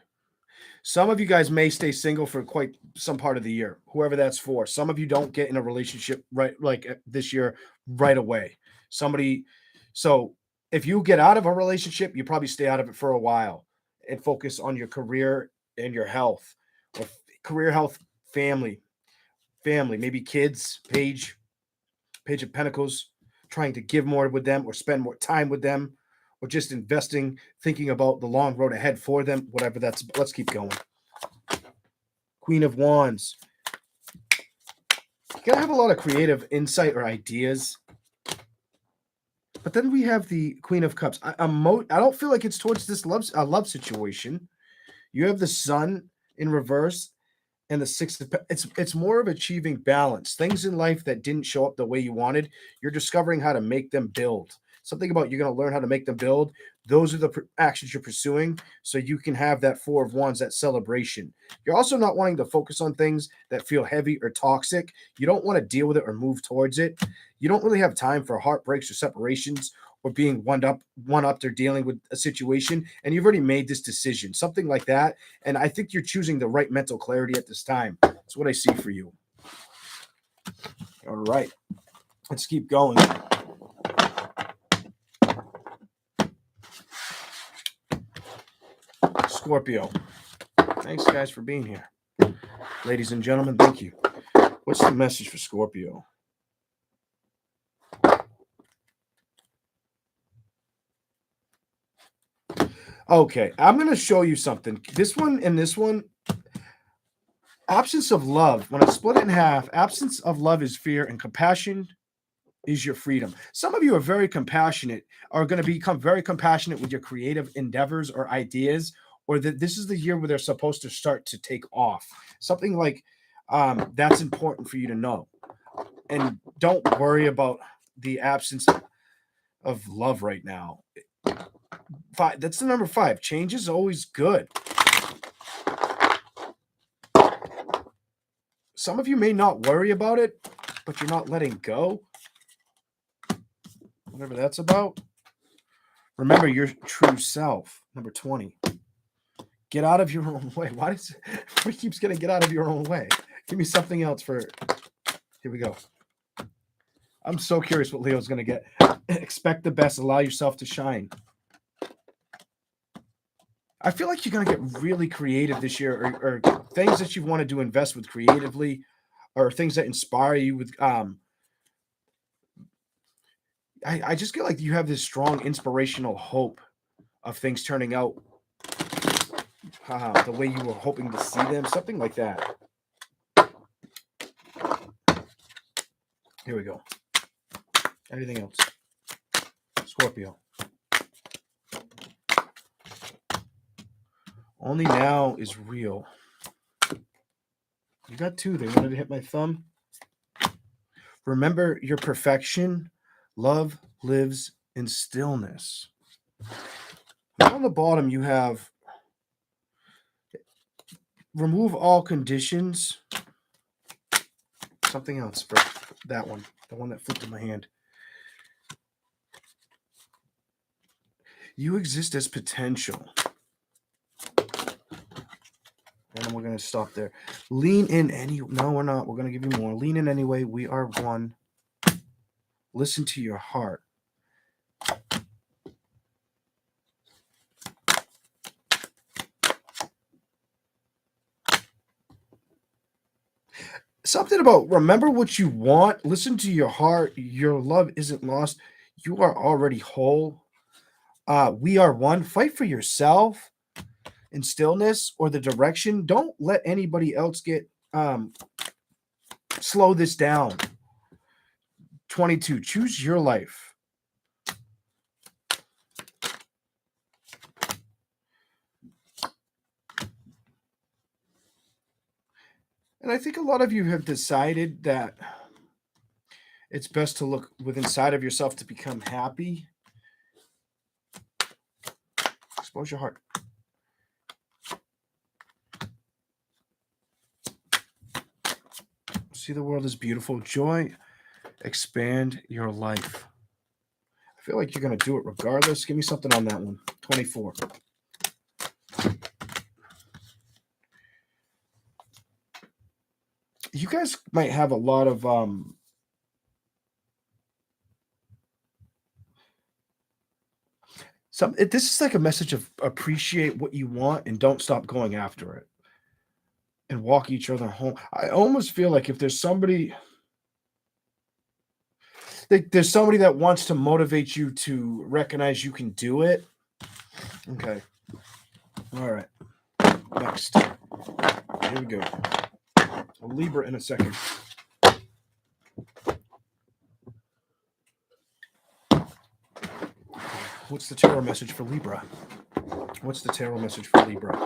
Some of you guys may stay single for quite some part of the year, whoever that's for. Some of you don't get in a relationship this year right away. So if you get out of a relationship, you probably stay out of it for a while and focus on your career and your health, or career, health, family, maybe kids, page of pentacles, trying to give more with them or spend more time with them, or just investing, thinking about the long road ahead for them, whatever that's. Let's keep going. Queen of Wands. You gotta have a lot of creative insight or ideas. But then we have the Queen of Cups. I don't feel like it's towards this love situation. You have the Sun in reverse and the Six of it's more of achieving balance. Things in life that didn't show up the way you wanted, you're discovering how to make them build. Something about you're going to learn how to make them build. Those are the actions you're pursuing so you can have that Four of Wands, that celebration. You're also not wanting to focus on things that feel heavy or toxic. You don't want to deal with it or move towards it. You don't really have time for heartbreaks or separations or being one-upped or dealing with a situation, and you've already made this decision, something like that. And I think you're choosing the right mental clarity at this time. That's what I see for you. All right, let's keep going. Scorpio. Thanks, guys, for being here. Ladies and gentlemen, thank you. What's the message for Scorpio? Okay, I'm going to show you something. This one and this one. Absence of love. When I split it in half, absence of love is fear and compassion is your freedom. Some of you are very compassionate, are going to become very compassionate with your creative endeavors or ideas, or that this is the year where they're supposed to start to take off. Something like that's important for you to know. And don't worry about the absence of love right now. That's the number 5. Change is always good. Some of you may not worry about it, but you're not letting go. Whatever that's about. Remember your true self. Number 20. Get out of your own way. Why keeps getting get out of your own way? Give me something else for. Here we go. I'm so curious what Leo's going to get. Expect the best. Allow yourself to shine. I feel like you're going to get really creative this year, or things that you wanted to invest with creatively, or things that inspire you with. I just get like you have this strong inspirational hope of things turning out the way you were hoping to see them, something like that. Here we go. Anything else? Scorpio. Only now is real. You got 2. They wanted to hit my thumb. Remember your perfection. Love lives in stillness. Now on the bottom, you have remove all conditions. Something else for that one. The one that flipped in my hand. You exist as potential. And we're going to stop there. Lean in No, we're not. We're going to give you more. Lean in anyway. We are one. Listen to your heart. Something about remember what you want. Listen to your heart. Your love isn't lost. You are already whole. We are one. Fight for yourself in stillness or the direction. Don't let anybody else get slow this down. 22. Choose your life. And I think a lot of you have decided that it's best to look within inside of yourself to become happy. Expose your heart. See the world as beautiful. Joy, expand your life. I feel like you're going to do it regardless. Give me something on that one. 24. You guys might have a lot of this is like a message of appreciate what you want and don't stop going after it and walk each other home. I almost feel like if there's somebody that wants to motivate you to recognize you can do it. Okay. All right. Next. Here we go. A Libra in a second. What's the tarot message for Libra? What's the tarot message for Libra?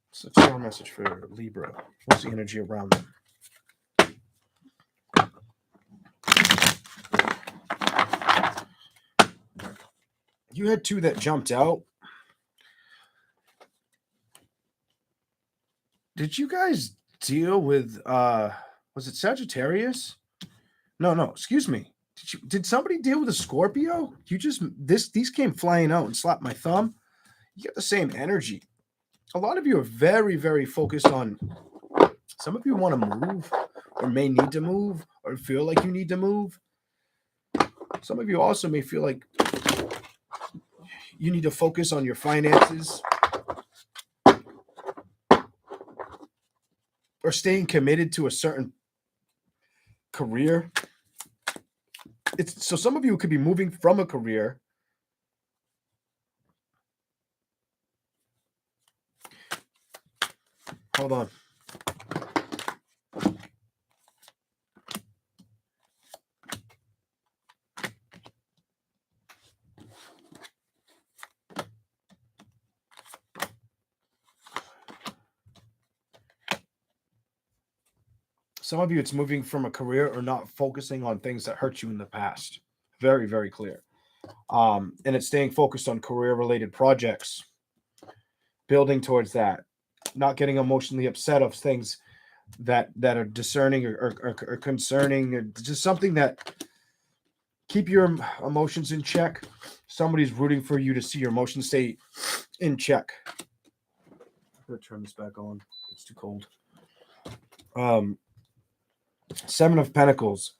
What's the tarot message for Libra? What's the energy around them? You had two that jumped out. Did you guys deal with was it Sagittarius? No, excuse me. Did somebody deal with a Scorpio? These came flying out and slapped my thumb. You get the same energy. A lot of you are very, very focused on, some of you want to move or may need to move or feel like you need to move. Some of you also may feel like you need to focus on your finances or staying committed to a certain career. So some of you could be moving from a career. Hold on. Some of you, it's moving from a career or not focusing on things that hurt you in the past. Very, very clear. And it's staying focused on career-related projects, building towards that, not getting emotionally upset of things that are discerning or concerning, or just something that keep your emotions in check. Somebody's rooting for you to see your emotions stay in check. I'm gonna turn this back on. It's too cold. 7 of Pentacles.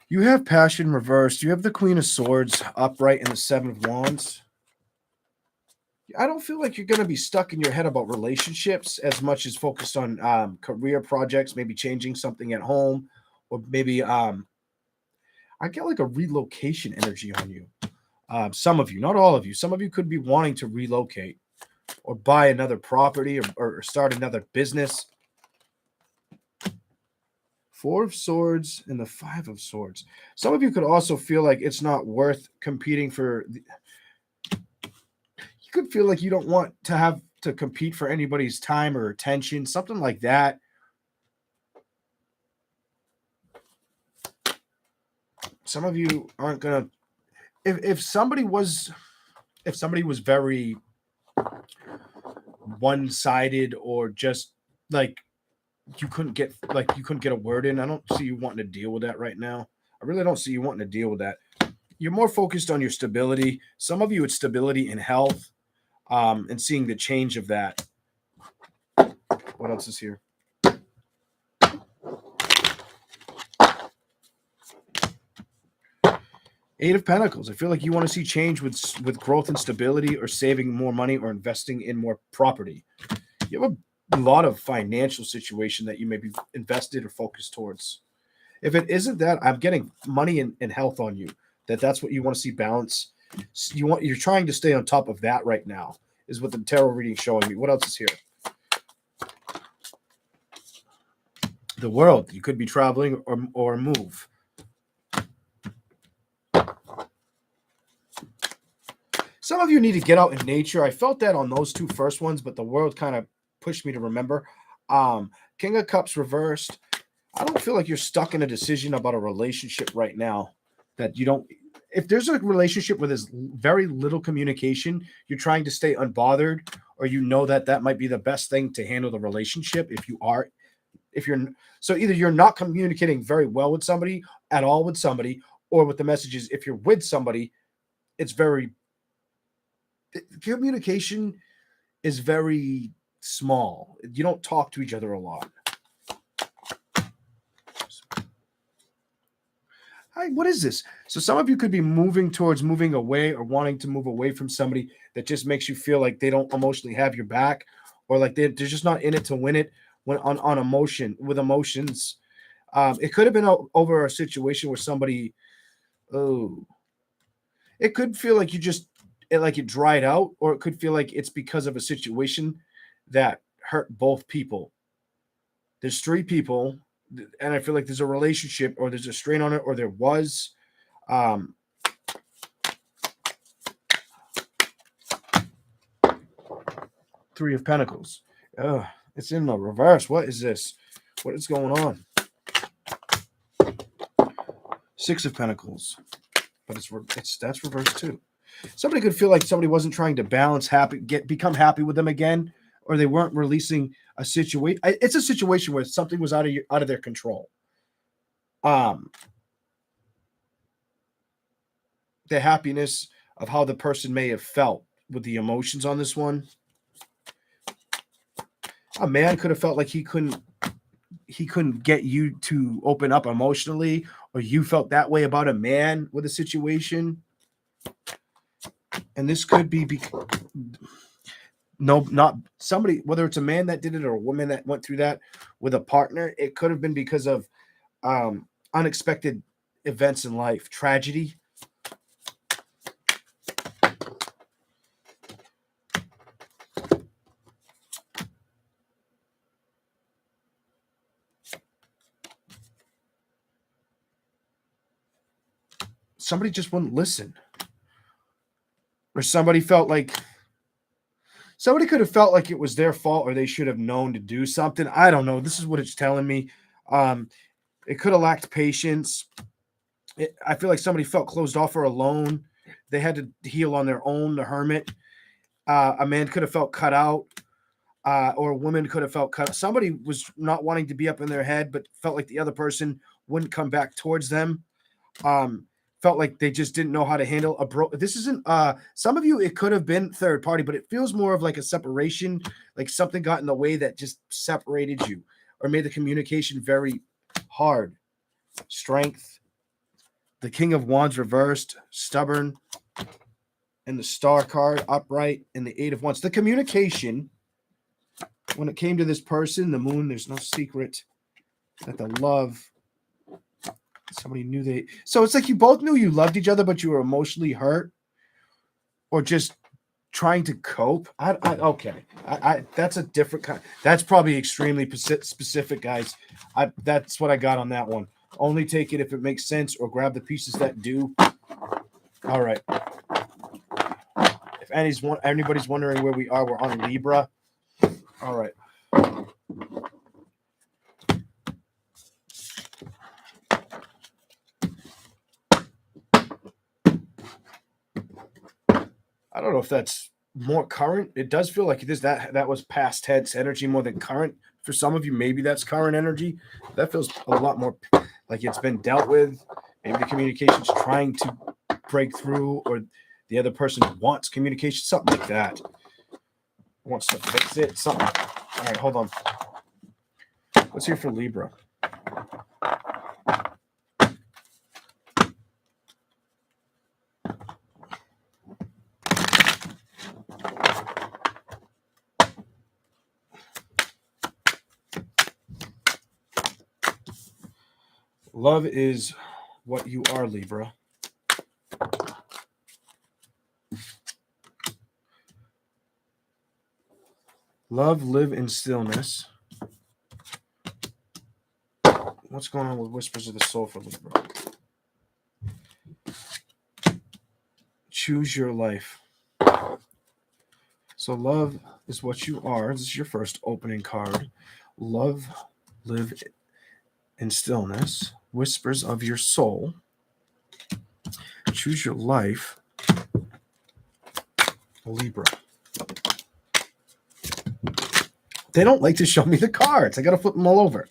You have passion reversed. You have the Queen of Swords upright and the 7 of Wands. I don't feel like you're going to be stuck in your head about relationships as much as focused on career projects, maybe changing something at home, or maybe I get like a relocation energy on you. Some of you, not all of you. Some of you could be wanting to relocate or buy another property or start another business. 4 of Swords and the 5 of Swords. Some of you could also feel like it's not worth competing for. You could feel like you don't want to have to compete for anybody's time or attention, something like that. Some of you aren't gonna. If somebody was very one-sided or just like you couldn't get a word in, I don't see you wanting to deal with that right now. I really don't see you wanting to deal with that. You're more focused on your stability. Some of you, it's stability in health, and seeing the change of that. What else is here? Eight of Pentacles. I feel like you want to see change with growth and stability, or saving more money, or investing in more property. You have a lot of financial situation that you may be invested or focused towards. If it isn't that, I'm getting money and health on you. That's what you want to see balance. You're trying to stay on top of that right now, is what the tarot reading is showing me. What else is here? The World. You could be traveling or move. Some of you need to get out in nature. I felt that on those two first ones, but the World kind of pushed me to remember. King of Cups reversed. I don't feel like you're stuck in a decision about a relationship right now that you don't. If there's a relationship where there's very little communication, you're trying to stay unbothered, or you know that that might be the best thing to handle the relationship. If you're, so either you're not communicating very well with somebody at all with somebody, or with the messages. If you're with somebody, it's very communication is very small. You don't talk to each other a lot. Hi, what is this? So some of you could be moving towards moving away or wanting to move away from somebody that just makes you feel like they don't emotionally have your back, or like they're just not in it to win it when on emotion with emotions. It could have been over a situation where somebody, oh, it could feel like it dried out, or it could feel like it's because of a situation that hurt both people. There's three people, and I feel like there's a relationship, or there's a strain on it, or there was. Um, Three of Pentacles. It's in the reverse. What is this? What is going on? Six of Pentacles, but that's reversed too. Somebody could feel like somebody wasn't trying to become happy with them again, or they weren't releasing a situation. It's a situation where something was out of their control. The happiness of how the person may have felt with the emotions on this one. A man could have felt like he couldn't get you to open up emotionally, or you felt that way about a man with a situation. And this could be not somebody, whether it's a man that did it or a woman that went through that with a partner. It could have been because of unexpected events in life, tragedy. Somebody just wouldn't listen, or somebody could have felt like it was their fault, or they should have known to do something. I don't know. This is what it's telling me. It could have lacked patience. I feel like somebody felt closed off or alone. They had to heal on their own, the hermit. A man could have felt cut out, or a woman could have felt cut. Somebody was not wanting to be up in their head, but felt like the other person wouldn't come back towards them. Felt like they just didn't know how to handle this isn't some of you, it could have been third party, but it feels more of like a separation, like something got in the way that just separated you or made the communication very hard. Strength, the King of Wands reversed, stubborn, and the Star card upright, and the Eight of Wands. The communication, when it came to this person, the Moon, there's no secret that the love, somebody knew so it's like you both knew you loved each other, but you were emotionally hurt or just trying to cope. That's a different kind. That's probably extremely specific, guys. That's what I got on that one. Only take it if it makes sense, or grab the pieces that do. All right. If anybody's wondering where we are, we're on Libra. All right. I don't know if that's more current. It does feel like it is that was past tense energy more than current. For some of you, maybe that's current energy. That feels a lot more like it's been dealt with. Maybe the communication's trying to break through, or the other person wants communication, something like that. Wants to fix it, something. All right, hold on. Let's hear for Libra. Love is what you are, Libra. Love, live in stillness. What's going on with Whispers of the Soul for Libra? Choose your life. So love is what you are. This is your first opening card. Love, live in stillness. Whispers of your soul. Choose your life. Libra. They don't like to show me the cards. I got to flip them all over.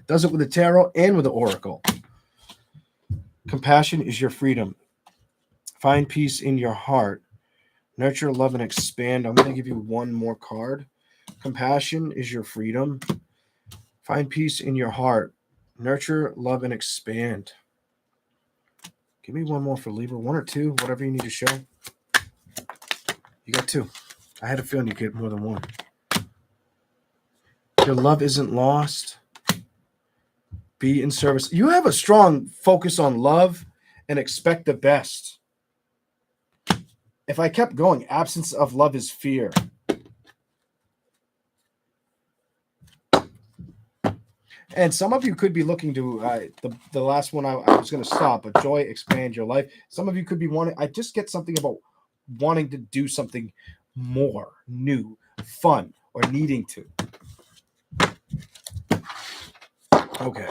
Does it with the tarot and with the oracle. Compassion is your freedom. Find peace in your heart. Nurture, love, and expand. I'm going to give you one more card. Compassion is your freedom. Find peace in your heart. Nurture, love, and expand. Give me one more for Libra. One or two, whatever you need to show. You got two. I had a feeling you get more than one. Your love isn't lost. Be in service. You have a strong focus on love and expect the best. If I kept going, absence of love is fear. And some of you could be looking to, the last one I was going to stop, but joy, expand your life. Some of you could be wanting, I just get something about wanting to do something more, new, fun, or needing to. Okay.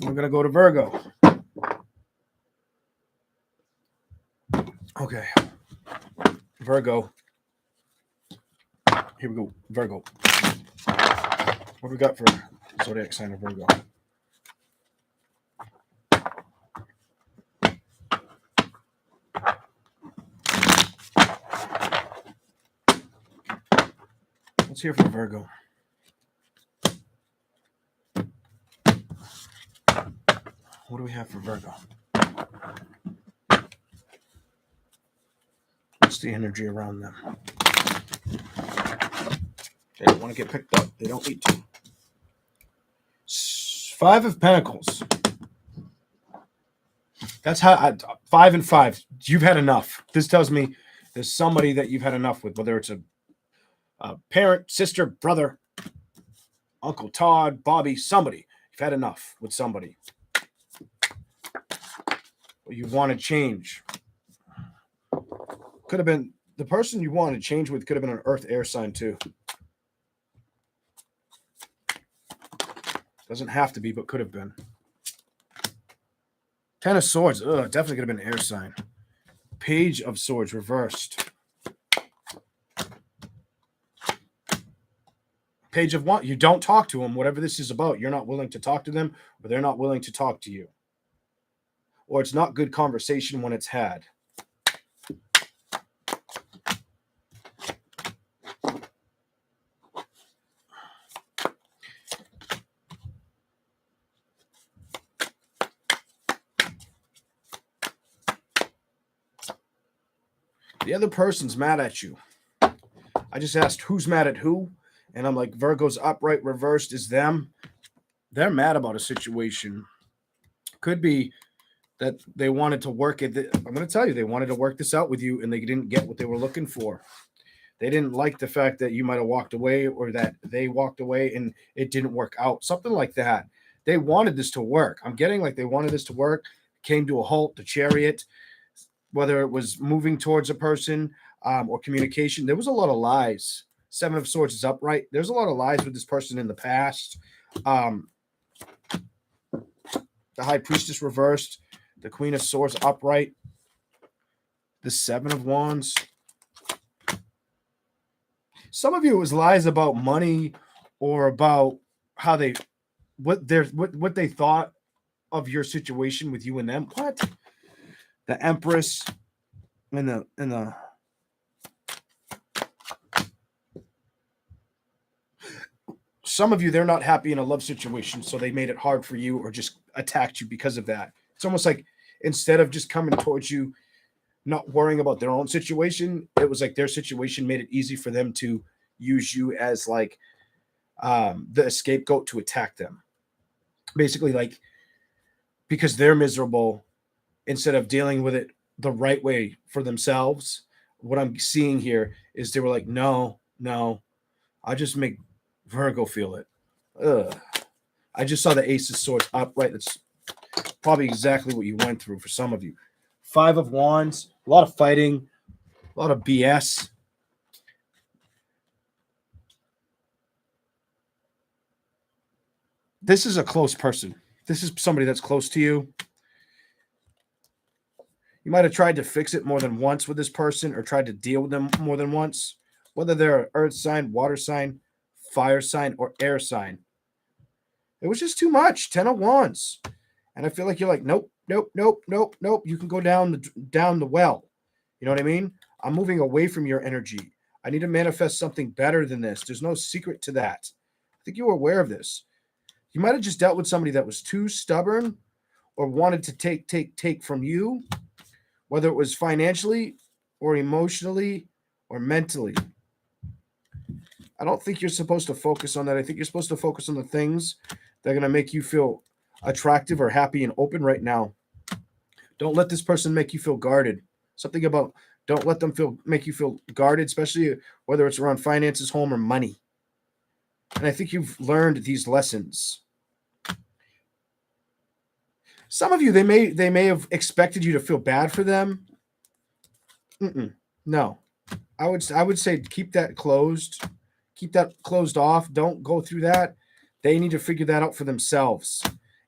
I'm going to go to Virgo. Okay. Virgo. Here we go. Virgo. What do we got for zodiac sign of Virgo? Let's hear from Virgo. What do we have for Virgo? What's the energy around them? They don't want to get picked up. They don't need to. Five of Pentacles. That's how 5 and 5. You've had enough. This tells me there's somebody that you've had enough with, whether it's a parent, sister, brother, Uncle Todd, Bobby, somebody. You've had enough with somebody. You want to change. Could have been the person you wanted to change with, could have been an earth air sign too. Doesn't have to be, but could have been. 10 of Swords. Ugh, definitely could have been an air sign. Page of Swords reversed. Page of Wands. You don't talk to them, whatever this is about. You're not willing to talk to them, or they're not willing to talk to you. Or it's not good conversation when it's had. The other person's mad at you. I just asked who's mad at who, and I'm like, Virgo's upright reversed is them. They're mad about a situation. Could be that they wanted to work it. I'm going to tell you, they wanted to work this out with you, and they didn't get what they were looking for. They didn't like the fact that you might have walked away, or that they walked away and it didn't work out. Something like that. They wanted this to work. I'm getting like they wanted this to work. Came to a halt, the Chariot. Whether it was moving towards a person or communication, there was a lot of lies. 7 of Swords is upright. There's a lot of lies with this person in the past. The High Priestess reversed. The Queen of Swords upright. The 7 of Wands. Some of you, it was lies about money or about how they, what they thought of your situation with you and them. What? The Empress and the some of you, they're not happy in a love situation, so they made it hard for you or just attacked you because of that. It's almost like instead of just coming towards you, not worrying about their own situation, it was like their situation made it easy for them to use you as like the scapegoat to attack them. Basically, like, because they're miserable, instead of dealing with it the right way for themselves, what I'm seeing here is they were like, no, I'll just make Virgo feel it. Ugh. I just saw the Ace of Swords upright. That's probably exactly what you went through for some of you. Five of Wands, a lot of fighting, a lot of BS. This is a close person. This is somebody that's close to you. You might have tried to fix it more than once with this person or tried to deal with them more than once, whether they're an earth sign, water sign, fire sign, or air sign. It was just too much. 10 of Wands. And I feel like you're like, nope, nope, nope, nope, nope. You can go down the well. You know what I mean? I'm moving away from your energy. I need to manifest something better than this. There's no secret to that. I think you were aware of this. You might have just dealt with somebody that was too stubborn or wanted to take from you, whether it was financially or emotionally or mentally. I don't think you're supposed to focus on that. I think you're supposed to focus on the things that are going to make you feel attractive or happy and open right now. Don't let this person make you feel guarded. Something about don't let them make you feel guarded, especially whether it's around finances, home, or money. And I think you've learned these lessons. Some of you, they may have expected you to feel bad for them. No, I would say keep that closed. Keep that closed off. Don't go through that. They need to figure that out for themselves.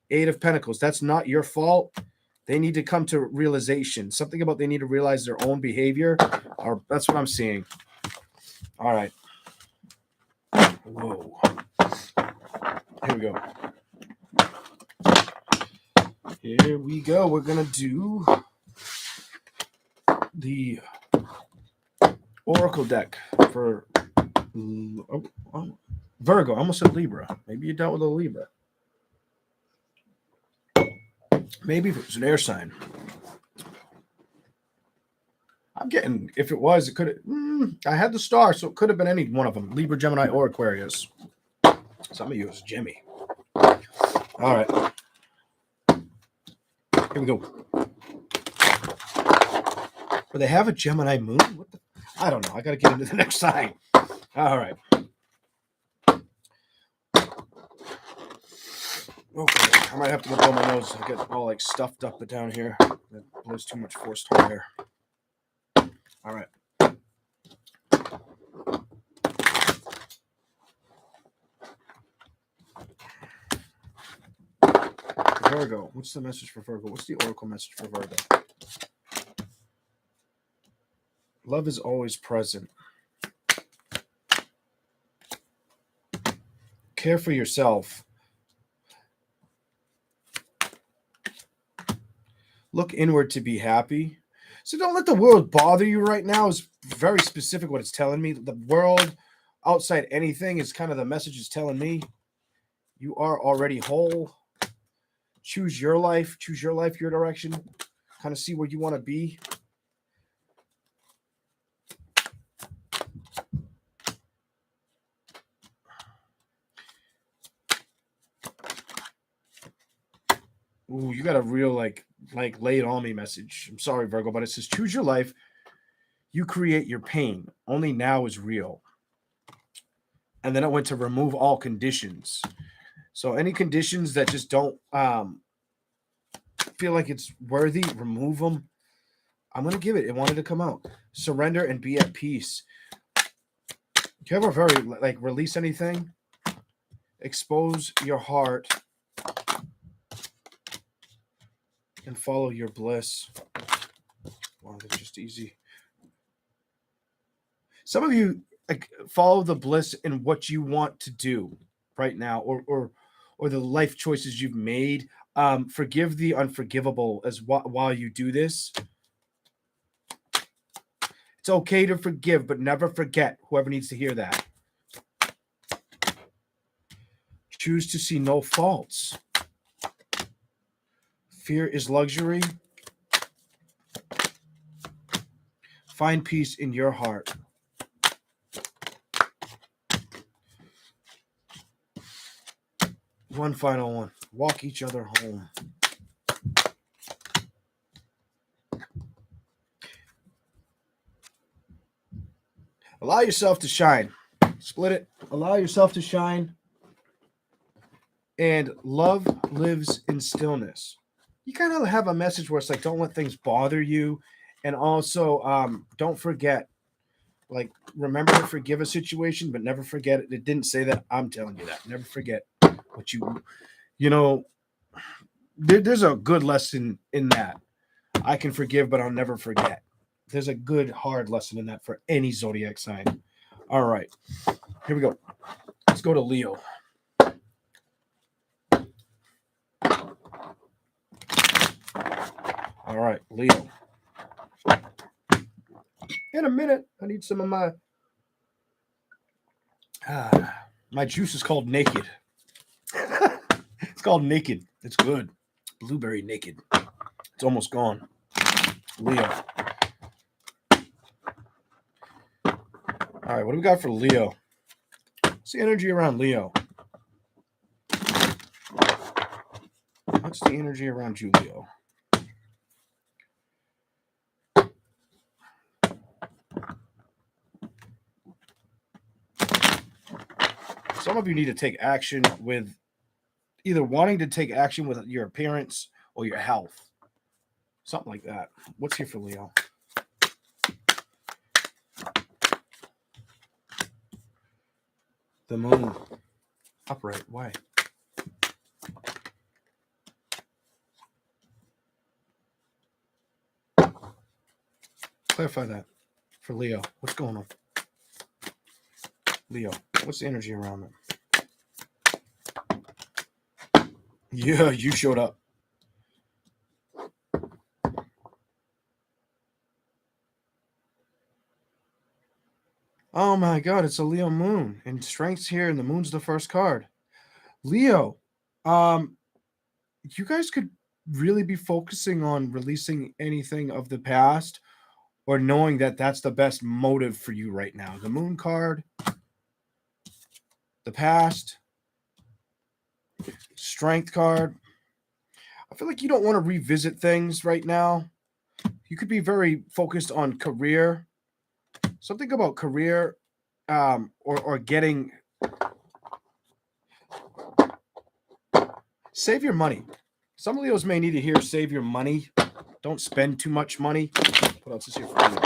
Eight of Pentacles. That's not your fault. They need to come to realization. Something about they need to realize their own behavior. Or that's what I'm seeing. All right. Whoa. Here we go. Here we go. We're going to do the Oracle deck for Virgo. I almost said Libra. Maybe you dealt with a Libra. Maybe if it was an air sign. I'm getting, if it was, it could have, I had the star, so it could have been any one of them. Libra, Gemini, or Aquarius. Some of you is Jimmy. All right. Here we go. But they have a Gemini moon? What the? I don't know. I got to get into the next sign. All right. Okay. I might have to go blow my nose. I get all like stuffed up down here. That blows too much forced hot air. All right. Virgo. What's the message for Virgo? What's the Oracle message for Virgo? Love is always present. Care for yourself. Look inward to be happy. So don't let the world bother you right now is very specific what it's telling me. The world outside anything is kind of the message it's telling me. You are already whole. Choose your life. Choose your life, your direction. Kind of see where you want to be. Ooh, you got a real like lay it on me message. I'm sorry, Virgo, but it says choose your life. You create your pain. Only now is real. And then it went to remove all conditions. So any conditions that just don't feel like it's worthy, remove them. I'm going to give it. It wanted to come out. Surrender and be at peace. Do you ever very like release anything? Expose your heart and follow your bliss. Wow, that's just easy. Some of you like follow the bliss in what you want to do right now, or the life choices you've made. Forgive the unforgivable as while you do this. It's okay to forgive, but never forget. Whoever needs to hear that. Choose to see no faults. Fear is luxury. Find peace in your heart. One final one. Walk each other home. Allow yourself to shine. Split it. Allow yourself to shine. and love lives in stillness. You kind of have a message where it's like, don't let things bother you. And also, don't forget, like, remember to forgive a situation, but never forget it. It didn't say that. I'm telling you that. Never forget what you know, there's a good lesson in that. I can forgive, but I'll never forget. There's a good, hard lesson in that for any zodiac sign. All right, here we go. Let's go to Leo. All right, Leo. In a minute, I need some of my juice is called Naked. It's called Naked. It's good. Blueberry Naked. It's almost gone. Leo. All right, what do we got for Leo? What's the energy around Leo? What's the energy around you, Leo? Some of you need to take action with either wanting to take action with your appearance or your health. Something like that. What's here for Leo? The moon. Upright. Why? Clarify that for Leo. What's going on? Leo. What's the energy around them? Yeah, you showed up. Oh my God, it's a Leo moon. And strength's here, and the moon's the first card. Leo, you guys could really be focusing on releasing anything of the past or knowing that that's the best motive for you right now. The moon card, the past, strength card. I feel like you don't want to revisit things right now. You could be very focused on career. Something about career, or getting. Save your money. Some Leos may need to hear save your money. Don't spend too much money. What else is here for you?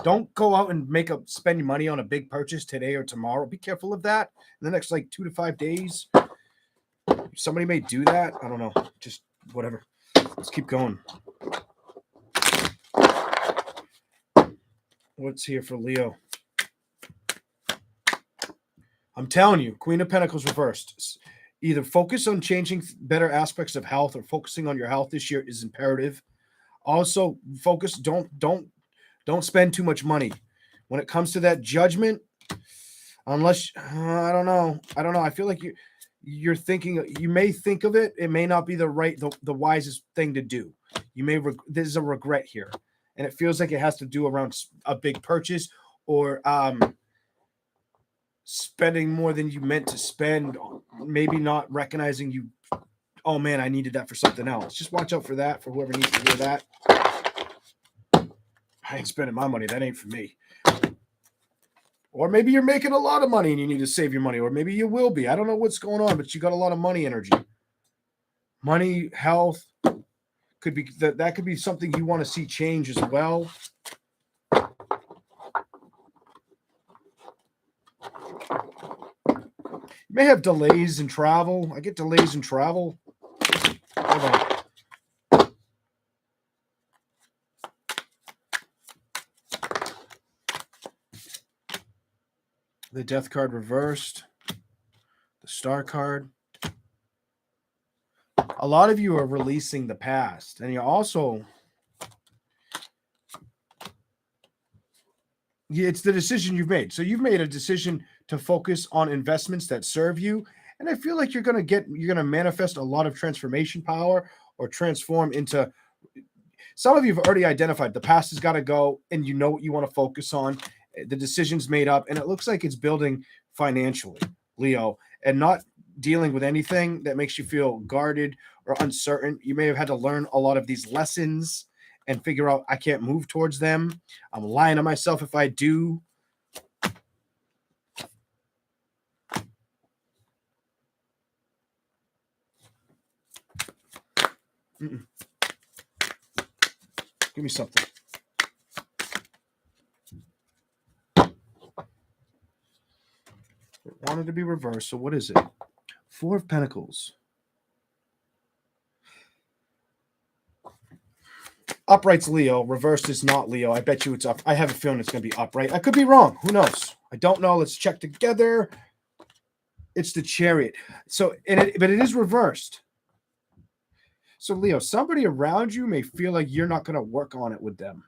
Don't go out and spend your money on a big purchase today or tomorrow. Be careful of that. In the next 2 to 5 days, somebody may do that. I don't know. Just whatever. Let's keep going. What's here for Leo? I'm telling you, Queen of Pentacles reversed. Either focus on changing better aspects of health or focusing on your health this year is imperative. Also, focus. Don't spend too much money. When it comes to that judgment, unless I don't know. I feel like you're thinking. You may think of it. It may not be the wisest thing to do. You may. There's a regret here, and it feels like it has to do around a big purchase or spending more than you meant to spend, maybe not recognizing you. Oh man, I needed that for something else. Just watch out for that, for whoever needs to hear that. I ain't spending my money. That ain't for me. Or maybe you're making a lot of money and you need to save your money. Or maybe you will be. I don't know what's going on, but you got a lot of money energy. Money, health, could be that could be something you want to see change as well. You may have delays in travel. I get delays in travel. Hold on. The Death card reversed. The Star card. A lot of you are releasing the past, and you're also... It's the decision you've made. So you've made a decision to focus on investments that serve you. And I feel like you're going to manifest a lot of transformation power or transform into... Some of you have already identified the past has got to go, and you know what you want to focus on. The decision's made up, and it looks like it's building financially, Leo, and not dealing with anything that makes you feel guarded or uncertain. You may have had to learn a lot of these lessons and figure out I can't move towards them. I'm lying to myself if I do. Mm-mm. Give me something. It wanted to be reversed, so what is it? Four of Pentacles. Upright's Leo. Reversed is not Leo. I bet you it's up. I have a feeling it's going to be upright. I could be wrong. Who knows? I don't know. Let's check together. It's the Chariot. So, but it is reversed. So, Leo, somebody around you may feel like you're not going to work on it with them.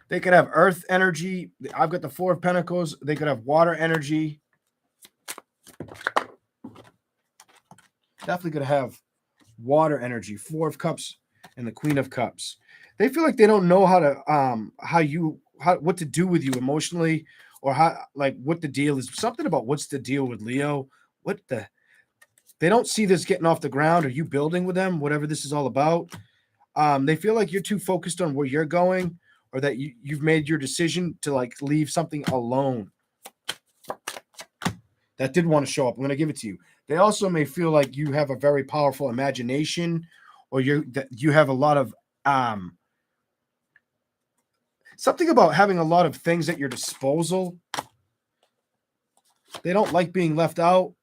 They could have earth energy. I've got the Four of Pentacles. They could have water energy. Definitely could have water energy. Four of Cups and the Queen of Cups. They feel like they don't know how to what to do with you emotionally, or what the deal is. Something about what's the deal with Leo. They don't see this getting off the ground or you building with them, whatever this is all about. They feel like you're too focused on where you're going, or that you've made your decision to leave something alone. That did want to show up. I'm going to give it to you. They also may feel like you have a very powerful imagination, or you have a lot of something about having a lot of things at your disposal. They don't like being left out.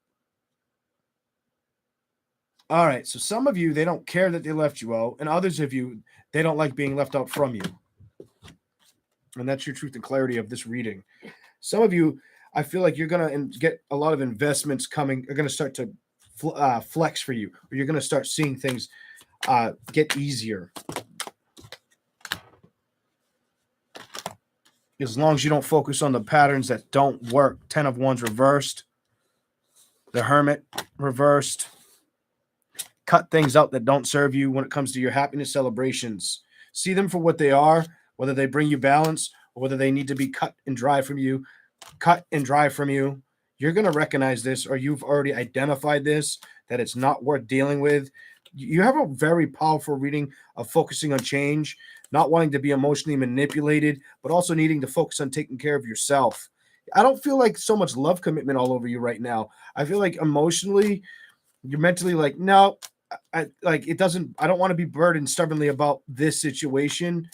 All right, so some of you, they don't care that they left you out, and others of you, they don't like being left out from you. And that's your truth and clarity of this reading. Some of you, I feel like you're going to get a lot of investments coming. Are going to start to flex for you, or you're going to start seeing things get easier. As long as you don't focus on the patterns that don't work. 10 of Wands reversed. The Hermit reversed. Cut things out that don't serve you when it comes to your happiness celebrations. See them for what they are, whether they bring you balance or whether they need to be cut and dry from you. Cut and dry from you. You're going to recognize this, or you've already identified this, that it's not worth dealing with. You have a very powerful reading of focusing on change, not wanting to be emotionally manipulated, but also needing to focus on taking care of yourself. I don't feel like so much love commitment all over you right now. I feel like emotionally, you're mentally like, no, I don't want to be burdened stubbornly about this situation.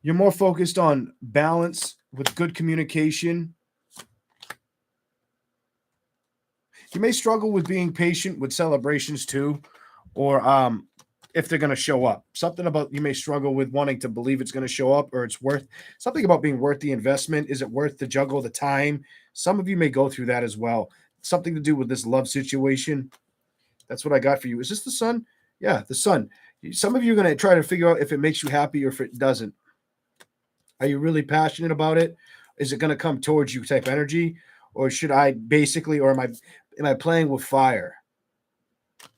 You're more focused on balance with good communication. You may struggle with being patient with celebrations too, or if they're going to show up. Something about you may struggle with wanting to believe it's going to show up, or it's worth something about being worth the investment. Is it worth the juggle, the time? Some of you may go through that as well. Something to do with this love situation. That's what I got for you. Is this the Sun? Yeah, the Sun. Some of you are going to try to figure out if it makes you happy or if it doesn't. Are you really passionate about it? Is it going to come towards you type energy? Or should I basically, or am I playing with fire?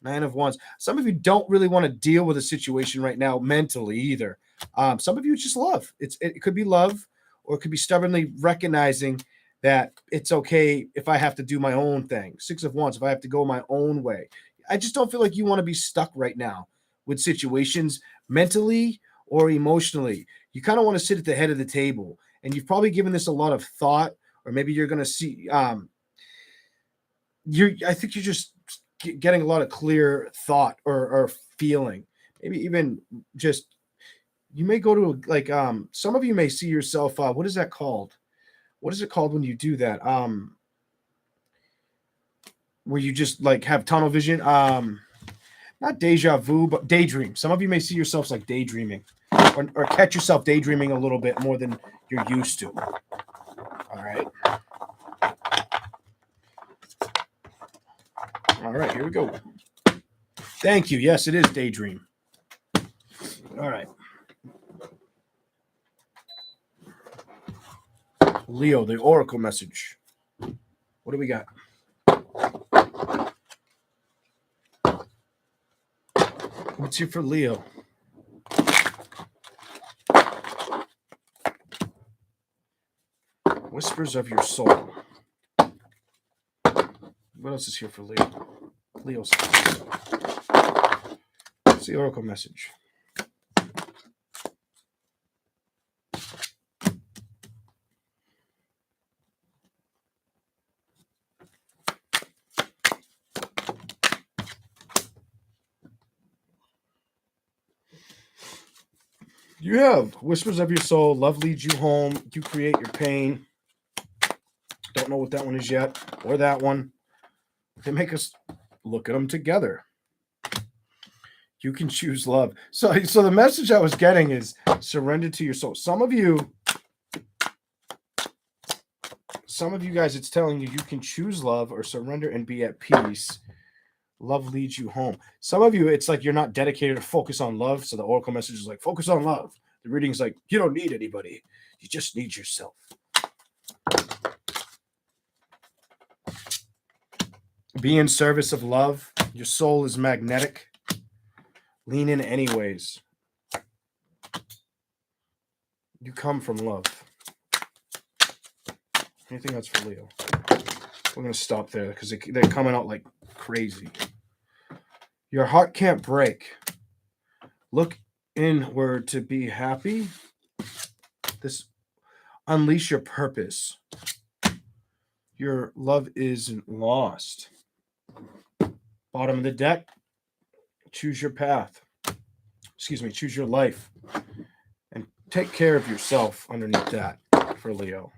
9 of Wands. Some of you don't really want to deal with a situation right now mentally either. Some of you just love. It could be love, or it could be stubbornly recognizing that it's okay if I have to do my own thing. 6 of Wands, if I have to go my own way. I just don't feel like you want to be stuck right now with situations mentally or emotionally. You kind of want to sit at the head of the table, and you've probably given this a lot of thought, or maybe you're going to see. I think you're just getting a lot of clear thought or feeling. Maybe even just you may go to some of you may see yourself. What is that called? What is it called when you do that? Where you just have tunnel vision. Not deja vu, but daydream. Some of you may see yourselves like daydreaming, or catch yourself daydreaming a little bit more than you're used to. All right. All right, here we go. Thank you. Yes, it is daydream. All right. Leo, the oracle message. What do we got? What's here for Leo? Whispers of your soul. What else is here for Leo? Leo's. What's the oracle message? You have whispers of your soul. Love leads you home. You create your pain. Don't know what that one is yet, or that one. They make us look at them together. You can choose love. So the message I was getting is surrender to your soul. Some of you guys, it's telling you can choose love or surrender and be at peace. Love leads you home. Some of you, it's like you're not dedicated to focus on love. So the oracle message is like, focus on love. The reading's like, you don't need anybody. You just need yourself. Be in service of love. Your soul is magnetic. Lean in anyways. You come from love. Anything else for Leo? We're going to stop there because they're coming out like crazy. Your heart can't break. Look inward to be happy. Unleash your purpose. Your love isn't lost. Bottom of the deck. Choose your path. Choose your life. And take care of yourself underneath that for Leo.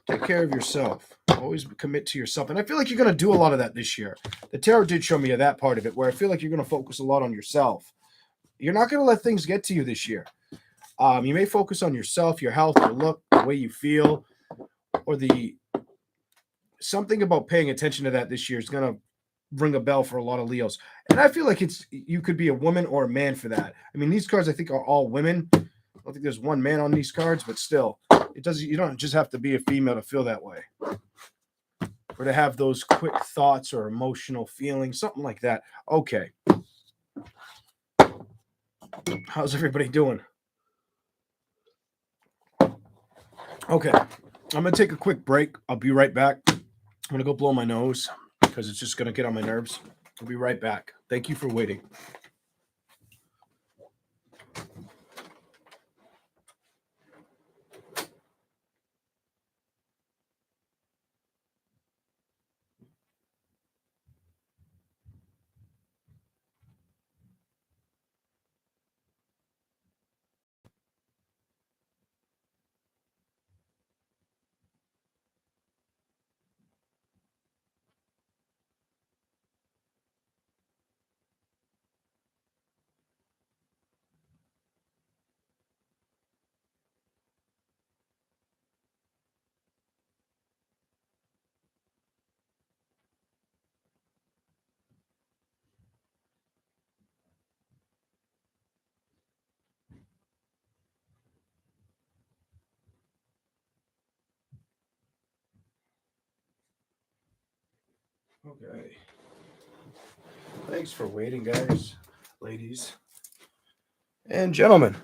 Take care of yourself. Always commit to yourself. And I feel like you're going to do a lot of that this year. The tarot did show me that part of it, where I feel like you're going to focus a lot on yourself. You're not going to let things get to you this year. You may focus on yourself, your health, your look, the way you feel, or something about paying attention to that this year is going to ring a bell for a lot of Leos. And I feel like you could be a woman or a man for that. I mean, these cards I think are all women. I don't think there's one man on these cards, but still, you don't just have to be a female to feel that way, or to have those quick thoughts or emotional feelings, something like that. Okay. How's everybody doing? Okay. I'm going to take a quick break. I'll be right back. I'm going to go blow my nose because it's just going to get on my nerves. I'll be right back. Thank you for waiting. Okay. Thanks for waiting, guys, ladies, and gentlemen.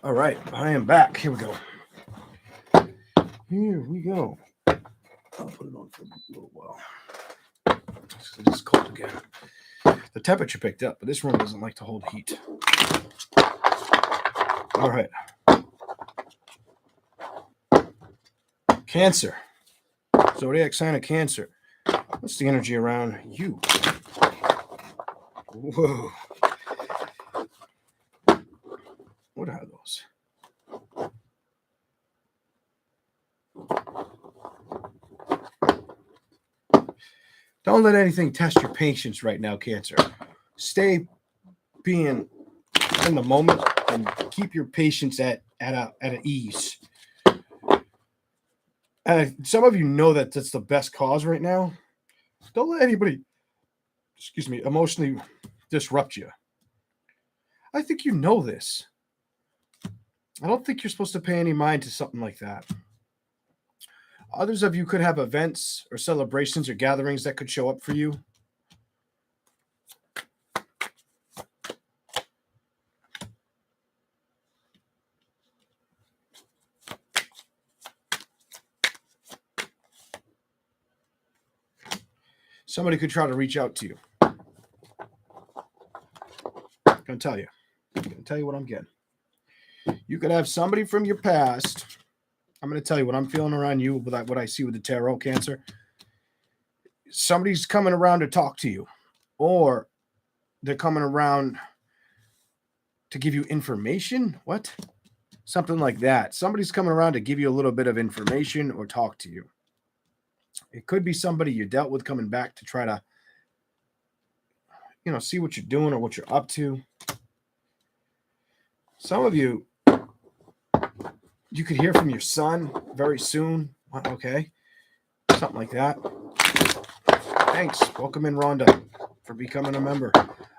All right, I am back. Here we go. I'll put it on for a little while. It's cold again. The temperature picked up, but this room doesn't like to hold heat. All right. Cancer. Zodiac sign of Cancer. What's the energy around you? Whoa. What are those? Don't let anything test your patience right now, Cancer. Stay being in the moment and keep your patience at an ease. Some of you know that that's the best cause right now. Don't let anybody, emotionally disrupt you. I think you know this. I don't think you're supposed to pay any mind to something like that. Others of you could have events or celebrations or gatherings that could show up for you. Somebody could try to reach out to you. I'm going to tell you what I'm getting. You could have somebody from your past. I'm going to tell you what I'm feeling around you, what I see with the tarot, Cancer. Somebody's coming around to talk to you, or they're coming around to give you information. What? Something like that. Somebody's coming around to give you a little bit of information or talk to you. It could be somebody you dealt with coming back to try to, see what you're doing or what you're up to. Some of you could hear from your son very soon. Okay. Something like that. Thanks. Welcome in, Rhonda, for becoming a member.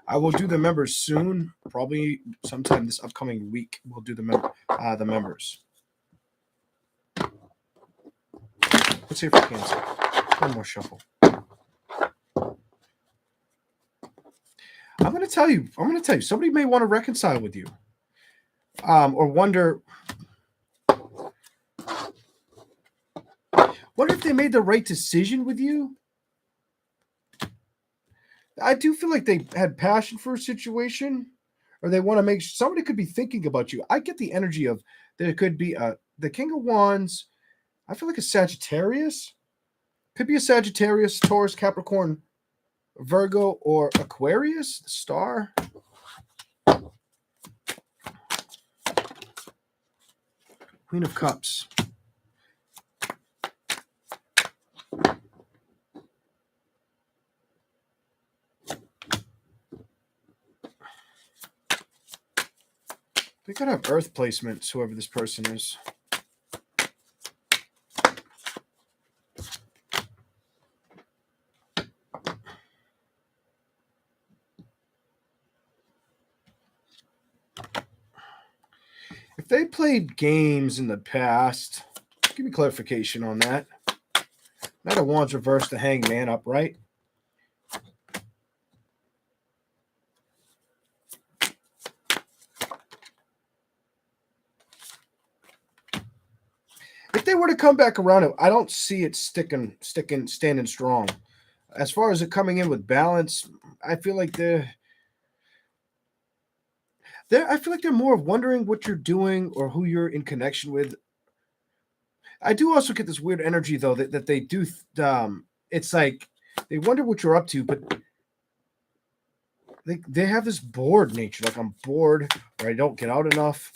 I will do the members soon. Probably sometime this upcoming week. We'll do the members. Let's see if I can Cancer. One more shuffle. I'm going to tell you. Somebody may want to reconcile with you, or wonder if they made the right decision with you. I do feel like they had passion for a situation, or they want to make sure somebody could be thinking about you. I get the energy of there could be the King of Wands. I feel like a Sagittarius. Could be a Sagittarius, Taurus, Capricorn, Virgo, or Aquarius, the star. Queen of Cups. They could have earth placements, whoever this person is. If they played games in the past, give me clarification on that. Knight of Wands reversed, the Hangman upright. If they were to come back around, I don't see it standing strong. As far as it coming in with balance, I feel like they're more of wondering what you're doing or who you're in connection with. I do also get this weird energy, though, that they do. It's like they wonder what you're up to, but they have this bored nature. Like, I'm bored, or I don't get out enough.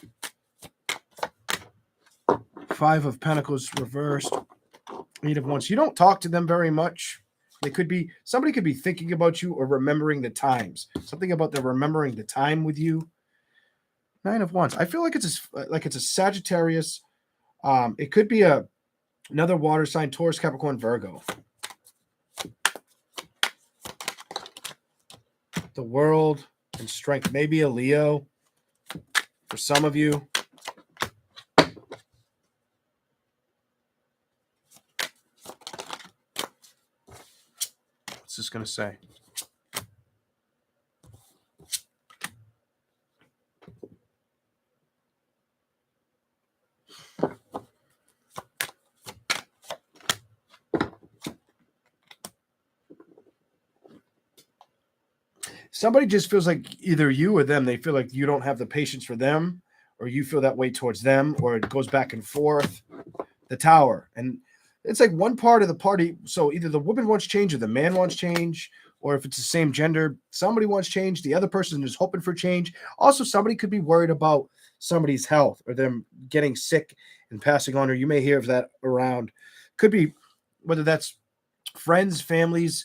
Five of Pentacles reversed. Eight of Wands. You don't talk to them very much. Somebody could be thinking about you or remembering the times. Something about them remembering the time with you. Nine of Wands. I feel like it's a Sagittarius. It could be another water sign, Taurus, Capricorn, Virgo. The World and Strength. Maybe a Leo for some of you. What's this going to say? Somebody just feels like either you or them, they feel like you don't have the patience for them, or you feel that way towards them, or it goes back and forth. The Tower. And it's like one part of the party. So either the woman wants change or the man wants change, or if it's the same gender, somebody wants change. The other person is hoping for change. Also, somebody could be worried about somebody's health or them getting sick and passing on, or you may hear of that around. Could be whether that's friends, families,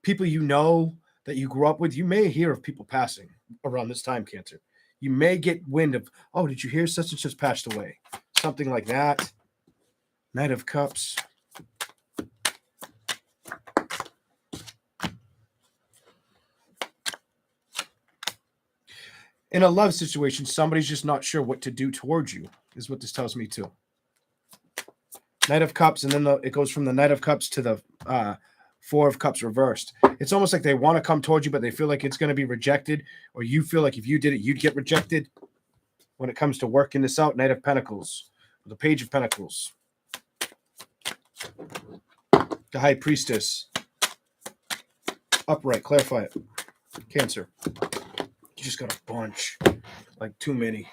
people you know that you grew up with. You may hear of people passing around this time, Cancer. You may get wind of, oh, did you hear such and such passed away? Something like that. Knight of Cups. In a love situation, somebody's just not sure what to do towards you, is what this tells me too. Knight of Cups, and then it goes from the Knight of Cups to the Four of Cups reversed. It's almost like they want to come towards you, but they feel like it's going to be rejected, or you feel like if you did it, you'd get rejected. When it comes to working this out, Knight of Pentacles, the Page of Pentacles. The High Priestess. Upright. Clarify it. Cancer. You just got a bunch. Like too many.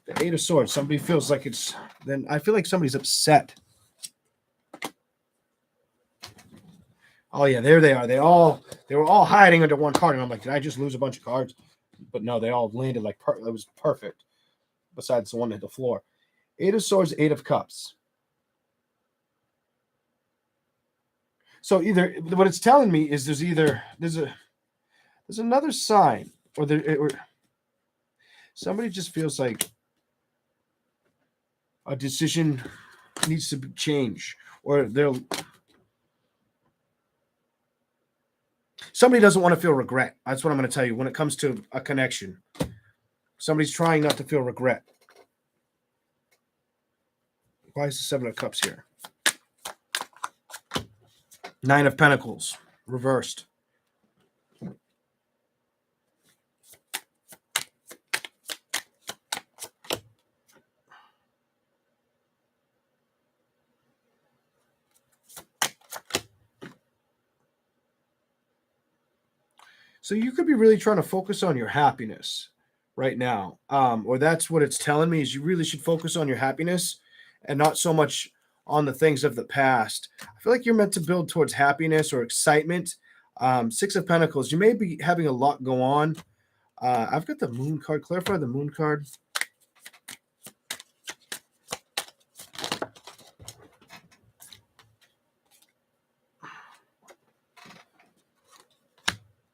The Eight of Swords. Somebody feels like it's... Then I feel like somebody's upset. Oh yeah, there they are. They were all hiding under one card, and I'm like, did I just lose a bunch of cards? But no, they all landed like it was perfect. Besides the one that hit the floor. Eight of Swords, Eight of Cups. So either what it's telling me is there's another sign, or somebody just feels like a decision needs to change, or somebody doesn't want to feel regret. That's what I'm going to tell you when it comes to a connection. Somebody's trying not to feel regret. Why is the Seven of Cups here? Nine of Pentacles, reversed. So you could be really trying to focus on your happiness right now. Or that's what it's telling me, is you really should focus on your happiness and not so much on the things of the past. I feel like you're meant to build towards happiness or excitement. Six of Pentacles, you may be having a lot go on. I've got the Moon card. Clarify the Moon card.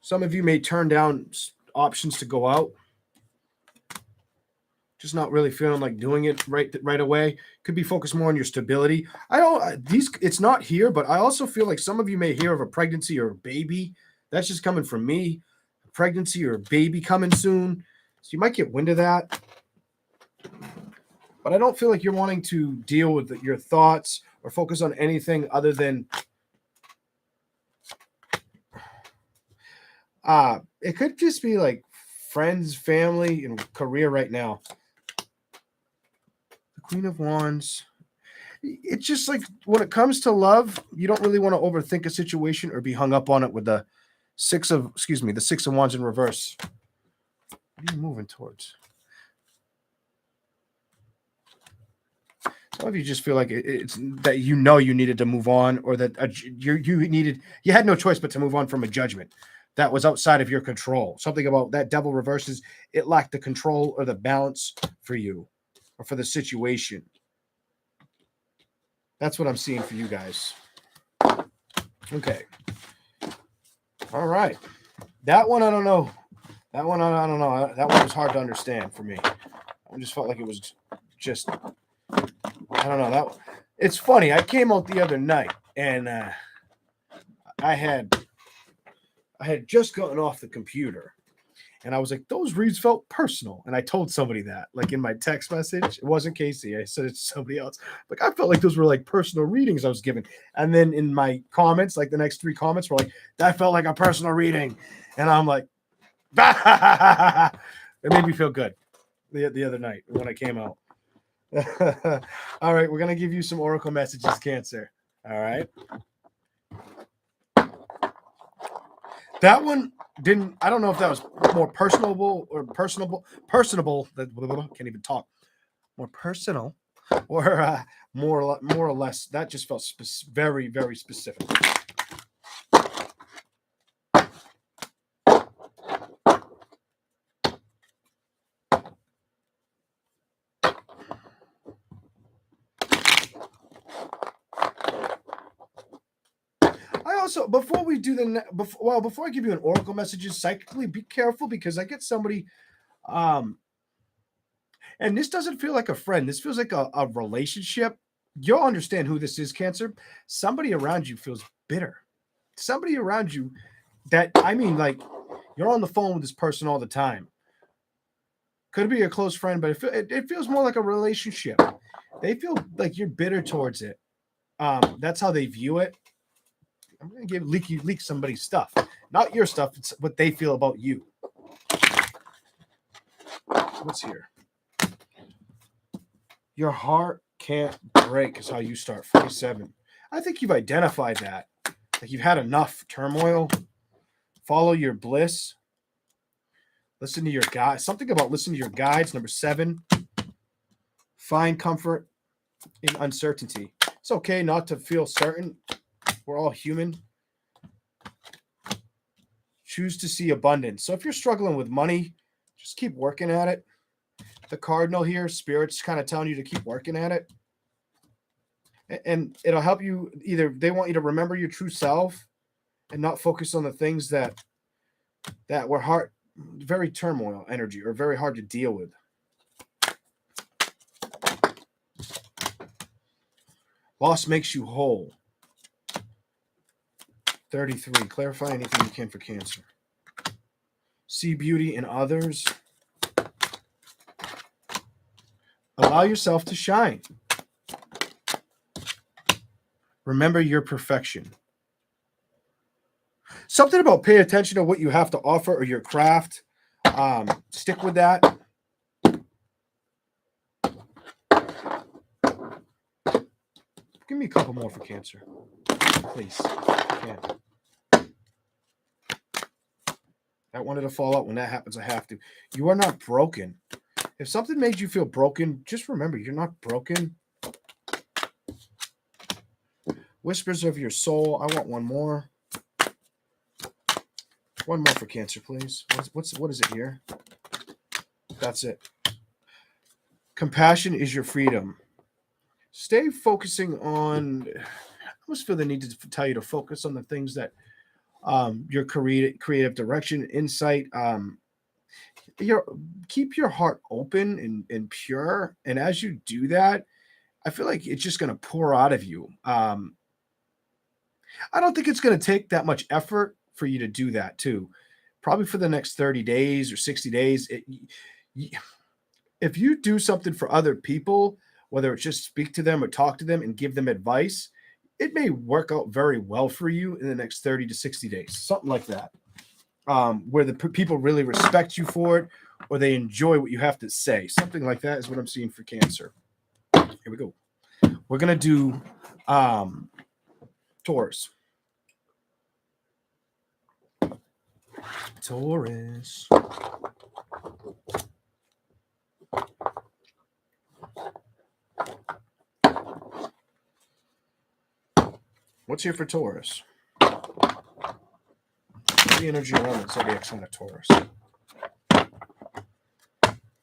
Some of you may turn down options to go out. Just not really feeling like doing it right away. Could be focused more on your stability. It's not here, but I also feel like some of you may hear of a pregnancy or a baby. That's just coming from me. A pregnancy or a baby coming soon. So you might get wind of that. But I don't feel like you're wanting to deal with your thoughts or focus on anything other than it could just be like friends, family, and career right now. The Queen of Wands. It's just like when it comes to love, you don't really want to overthink a situation or be hung up on it with the Six of Wands in reverse. What are you moving towards? Some of you just feel like it's that you needed to move on, or that you had no choice but to move on from a judgment that was outside of your control. Something about that Devil reverses, it lacked the control or the balance for you or for the situation. That's what I'm seeing for you guys. Okay. All right. That one, I don't know. That one, I don't know. That one was hard to understand for me. I just felt like it was just, I don't know. It's funny. I came out the other night and I had just gotten off the computer and I was like, those reads felt personal. And I told somebody that, like in my text message. It wasn't Casey. I said it to somebody else. Like, I felt like those were like personal readings I was giving. And then in my comments, like the next 3 comments were like, that felt like a personal reading. And I'm like, it made me feel good the other night when I came out. All right, we're going to give you some oracle messages, Cancer. All right. That one didn't, I don't know if that was more personable. Can't even talk. More personal or more or less. That just felt very, very specific. Also, before we do before I give you an oracle messages psychically, be careful because I get somebody, and this doesn't feel like a friend. This feels like a relationship. You'll understand who this is, Cancer. Somebody around you feels bitter. Somebody around you that, I mean, like, you're on the phone with this person all the time. Could be a close friend, but it feels more like a relationship. They feel like you're bitter towards it. That's how they view it. I'm going to leak somebody's stuff. Not your stuff. It's what they feel about you. What's here? Your heart can't break is how you start. 47. I think you've identified that. Like you've had enough turmoil. Follow your bliss. Listen to your guides. Something about listen to your guides. Number 7. Find comfort in uncertainty. It's okay not to feel certain. We're all human. Choose to see abundance. So if you're struggling with money, just keep working at it. The cardinal here, Spirit's kind of telling you to keep working at it. And it'll help you. Either they want you to remember your true self and not focus on the things that were hard, very turmoil energy, or very hard to deal with. Loss makes you whole. 33. Clarify anything you can for Cancer. See beauty in others. Allow yourself to shine. Remember your perfection. Something about pay attention to what you have to offer or your craft. Stick with that. Give me a couple more for Cancer, please. I wanted to fall out. When that happens, I have to. You are not broken. If something made you feel broken, just remember you're not broken. Whispers of your soul. I want one more. One more for Cancer, please. What is it here? That's it. Compassion is your freedom. Stay focusing on. I almost feel the need to tell you to focus on the things that your creative direction, insight. Keep your heart open and pure. And as you do that, I feel like it's just going to pour out of you. I don't think it's going to take that much effort for you to do that too. Probably for the next 30 days or 60 days. If you do something for other people, whether it's just speak to them or talk to them and give them advice, it may work out very well for you in the next 30 to 60 days, something like that, where the people really respect you for it, or they enjoy what you have to say. Something like that is what I'm seeing for Cancer. Here we go. We're going to do Taurus. Taurus. What's here for Taurus? The energy around the zodiac sign of Taurus.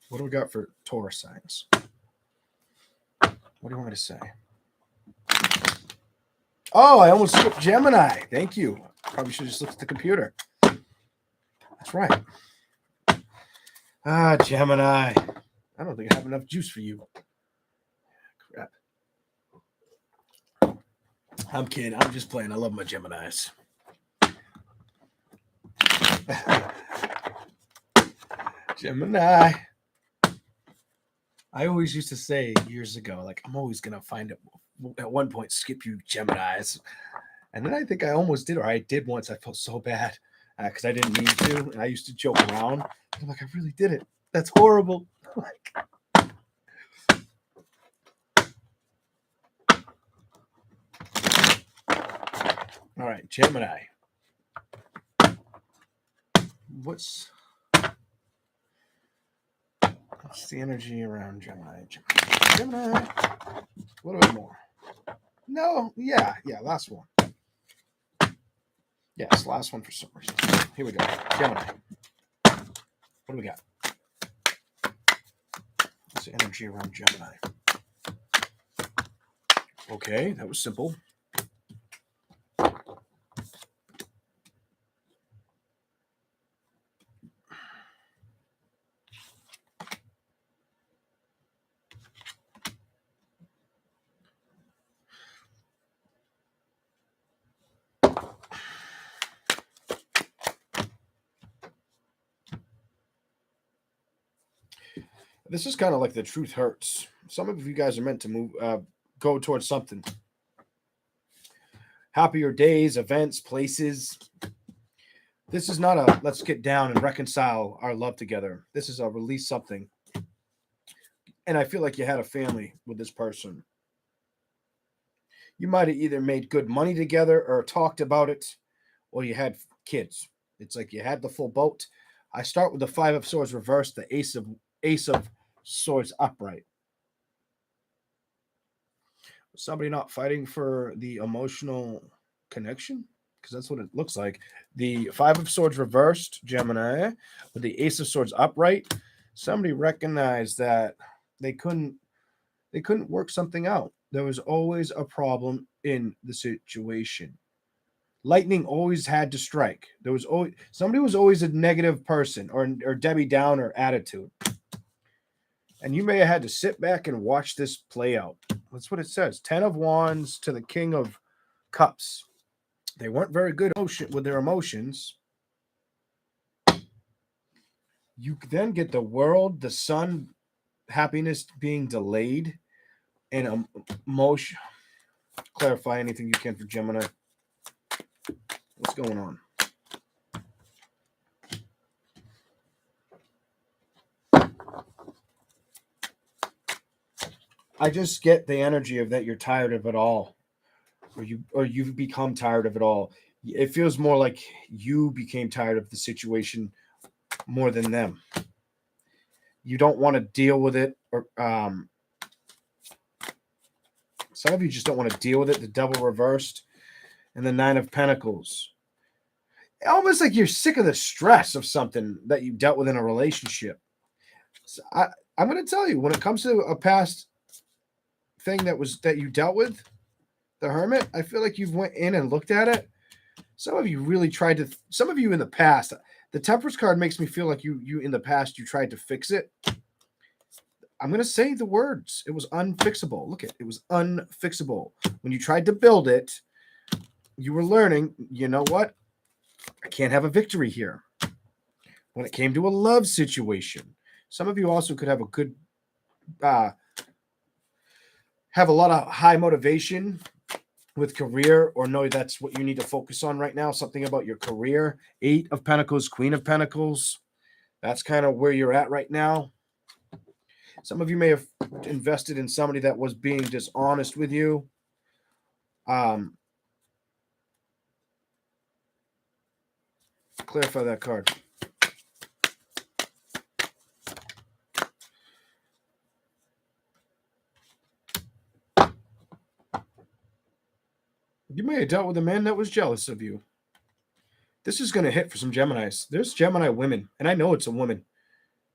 What do we got for Taurus signs? What do you want me to say? Oh, I almost skipped Gemini. Thank you. Probably should have just looked at the computer. That's right. Gemini. I don't think I have enough juice for you. Crap. I'm kidding. I'm just playing. I love my Geminis. Gemini. I always used to say years ago, like, I'm always going to find it. At one point, skip you Geminis. And then I think I almost did, or I did once. I felt so bad because I didn't mean to. And I used to joke around. I'm like, I really did it. That's horrible. All right, Gemini. What's the energy around Gemini? Gemini. A little bit more. No, yeah, last one. Yes, last one for some reason. Here we go. Gemini. What do we got? What's the energy around Gemini? Okay, that was simple. This is kind of like the truth hurts. Some of you guys are meant to move, go towards something. Happier days, events, places. This is not a let's get down and reconcile our love together. This is a release something. And I feel like you had a family with this person. You might have either made good money together or talked about it, or you had kids. It's like you had the full boat. I start with the Five of Swords reversed, the Ace of Swords upright. Somebody not fighting for the emotional connection. because that's what it looks like. The Five of Swords reversed, Gemini, with the Ace of Swords upright. Somebody recognized that they couldn't work something out. There was always a problem in the situation. Lightning always had to strike. There was always somebody was always a negative person or Debbie Downer attitude. And you may have had to sit back and watch this play out. That's what it says. 10 of Wands to the King of Cups. They weren't very good with their emotions. You then get the World, the Sun, happiness being delayed, and emotion. Clarify anything you can for Gemini. What's going on? I just get the energy of that you're tired of it all, or you've become tired of it all. It feels more like you became tired of the situation more than them. You don't want to deal with it, or some of you just don't want to deal with it. The Devil reversed, and the Nine of Pentacles. Almost like you're sick of the stress of something that you dealt with in a relationship. So I'm going to tell you, when it comes to a past thing that you dealt with, the Hermit, I feel like you've went in and looked at it. Some of you really tried to. Some of you in the past, the Temperance card makes me feel like you in the past you tried to fix it. I'm going to say the words. It was unfixable. Look it was unfixable. When you tried to build it, you were learning, you know what? I can't have a victory here. When it came to a love situation, some of you also could have a good, have a lot of high motivation with career, or know that's what you need to focus on right now. Something about your career. 8 of Pentacles, Queen of Pentacles. That's kind of where you're at right now. Some of you may have invested in somebody that was being dishonest with you. Clarify that card. You may have dealt with a man that was jealous of you. This is going to hit for some Geminis. There's Gemini women, and I know it's a woman.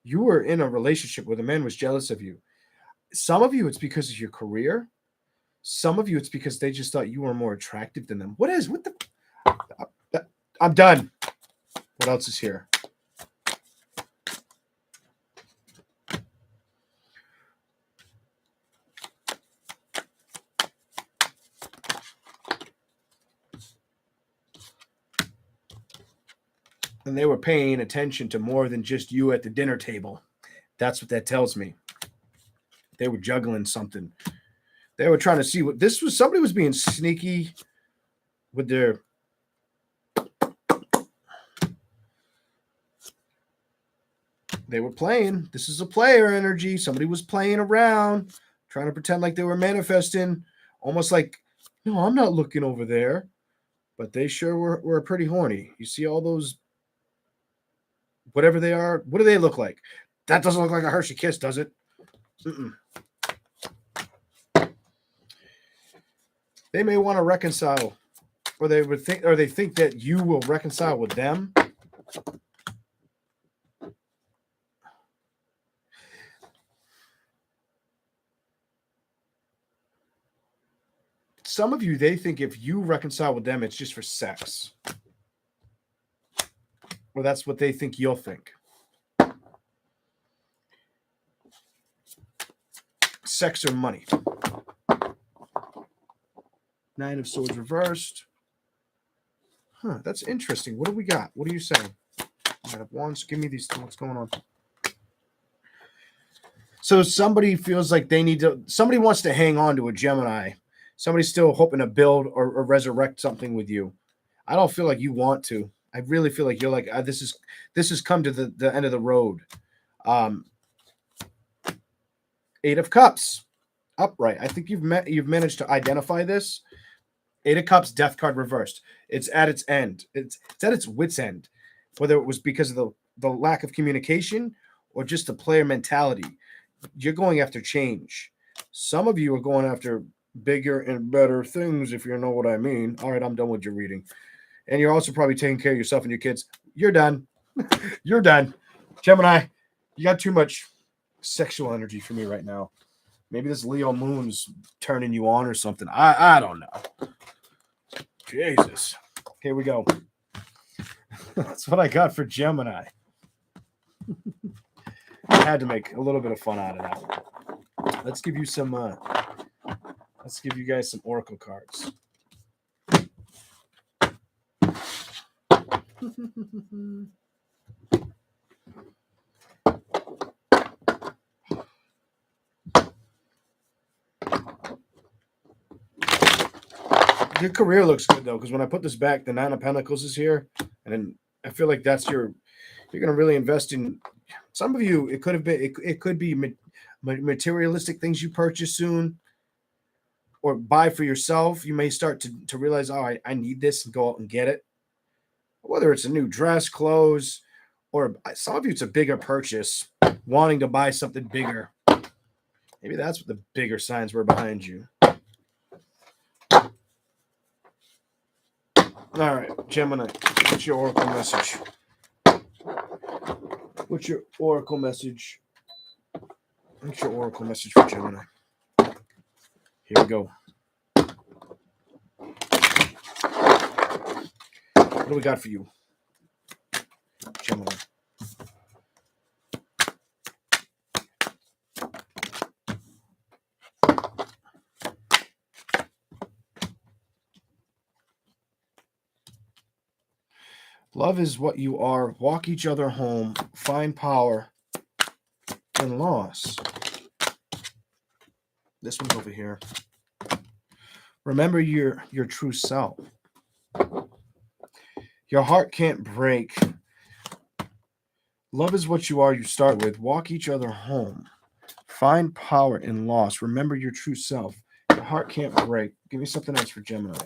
You were in a relationship where the man was jealous of you. Some of you, it's because of your career. Some of you, it's because they just thought you were more attractive than them. What the? I'm done. What else is here? And they were paying attention to more than just you at the dinner table. That's what that tells me. They were juggling something. They were trying to see what this was. Somebody was being sneaky with their. They were playing. This is a player energy. Somebody was playing around, trying to pretend like they were manifesting, almost like, no, I'm not looking over there. But they sure were pretty horny. You see all those, whatever they are. What do they look like? That doesn't look like a Hershey Kiss, does it? Mm-mm. They may want to reconcile, or they think that you will reconcile with them. Some of you, they think if you reconcile with them, it's just for sex. Or that's what they think you'll think. Sex or money. 9 of Swords reversed. Huh, that's interesting. What do we got? What are you saying? 9 of Wands. Give me these. What's going on? So somebody feels like somebody wants to hang on to a Gemini. Somebody's still hoping to build or resurrect something with you. I don't feel like you want to. I really feel like you're like, this has come to the end of the road. 8 of Cups, upright. I think you've managed to identify this. 8 of Cups, Death card reversed. It's at its end. It's at its wit's end. Whether it was because of the lack of communication or just the player mentality, you're going after change. Some of you are going after bigger and better things, if you know what I mean. All right, I'm done with your reading. And you're also probably taking care of yourself and your kids. You're done. You're done. Gemini, you got too much sexual energy for me right now. Maybe this Leo moon's turning you on or something. I don't know. Jesus. Here we go. That's what I got for Gemini. I had to make a little bit of fun out of that. Let's give you some let's give you guys some oracle cards. Your career looks good though, because when I put this back, the Nine of Pentacles is here, and then I feel like that's you're going to really invest in. Some of you, it could have been, it could be materialistic things you purchase soon, or buy for yourself. You may start to realize, oh, I need this, and go out and get it. Whether it's a new dress, clothes, or some of you, it's a bigger purchase, wanting to buy something bigger. Maybe that's what the bigger signs were behind you. All right, Gemini, what's your oracle message? What's your oracle message? What's your oracle message for Gemini? Here we go. What do we got for you, Gemini? Love is what you are. Walk each other home. Find power and loss. This one's over here. Remember your true self. Your heart can't break. Love is what you are. You start with. Walk each other home. Find power in loss. Remember your true self. Your heart can't break. Give me something else for Gemini.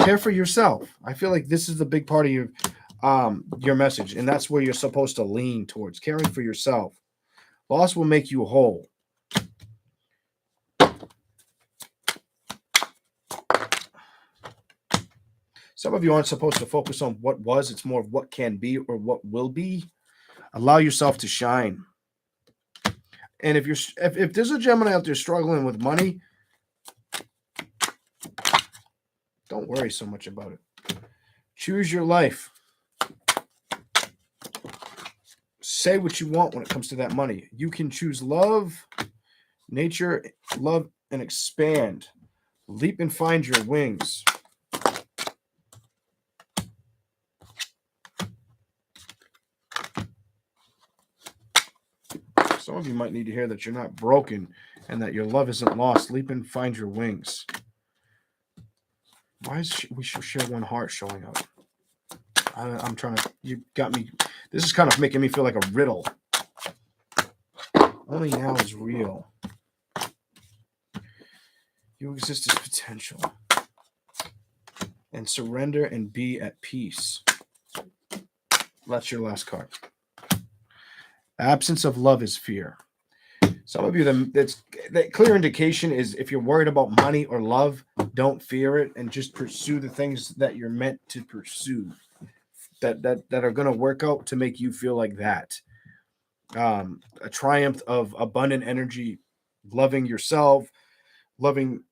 Care for yourself. I feel like this is the big part of your message, and that's where you're supposed to lean towards. Caring for yourself. Loss will make you whole. Some of you aren't supposed to focus on what was. It's more of what can be or what will be. Allow yourself to shine. And if there's a Gemini out there struggling with money, don't worry so much about it. Choose your life. Say what you want when it comes to that money. You can choose love, nature, love, and expand. Leap and find your wings. Some of you might need to hear that you're not broken and that your love isn't lost. Leap and find your wings. Why is we should share one heart showing up? I'm trying to, you got me. This is kind of making me feel like a riddle. Only now is real. You exist as potential. And surrender and be at peace. That's your last card. Absence of love is fear. Some of you, that clear indication is if you're worried about money or love, don't fear it and just pursue the things that you're meant to pursue. That are going to work out to make you feel like that. A triumph of abundant energy, loving yourself, letting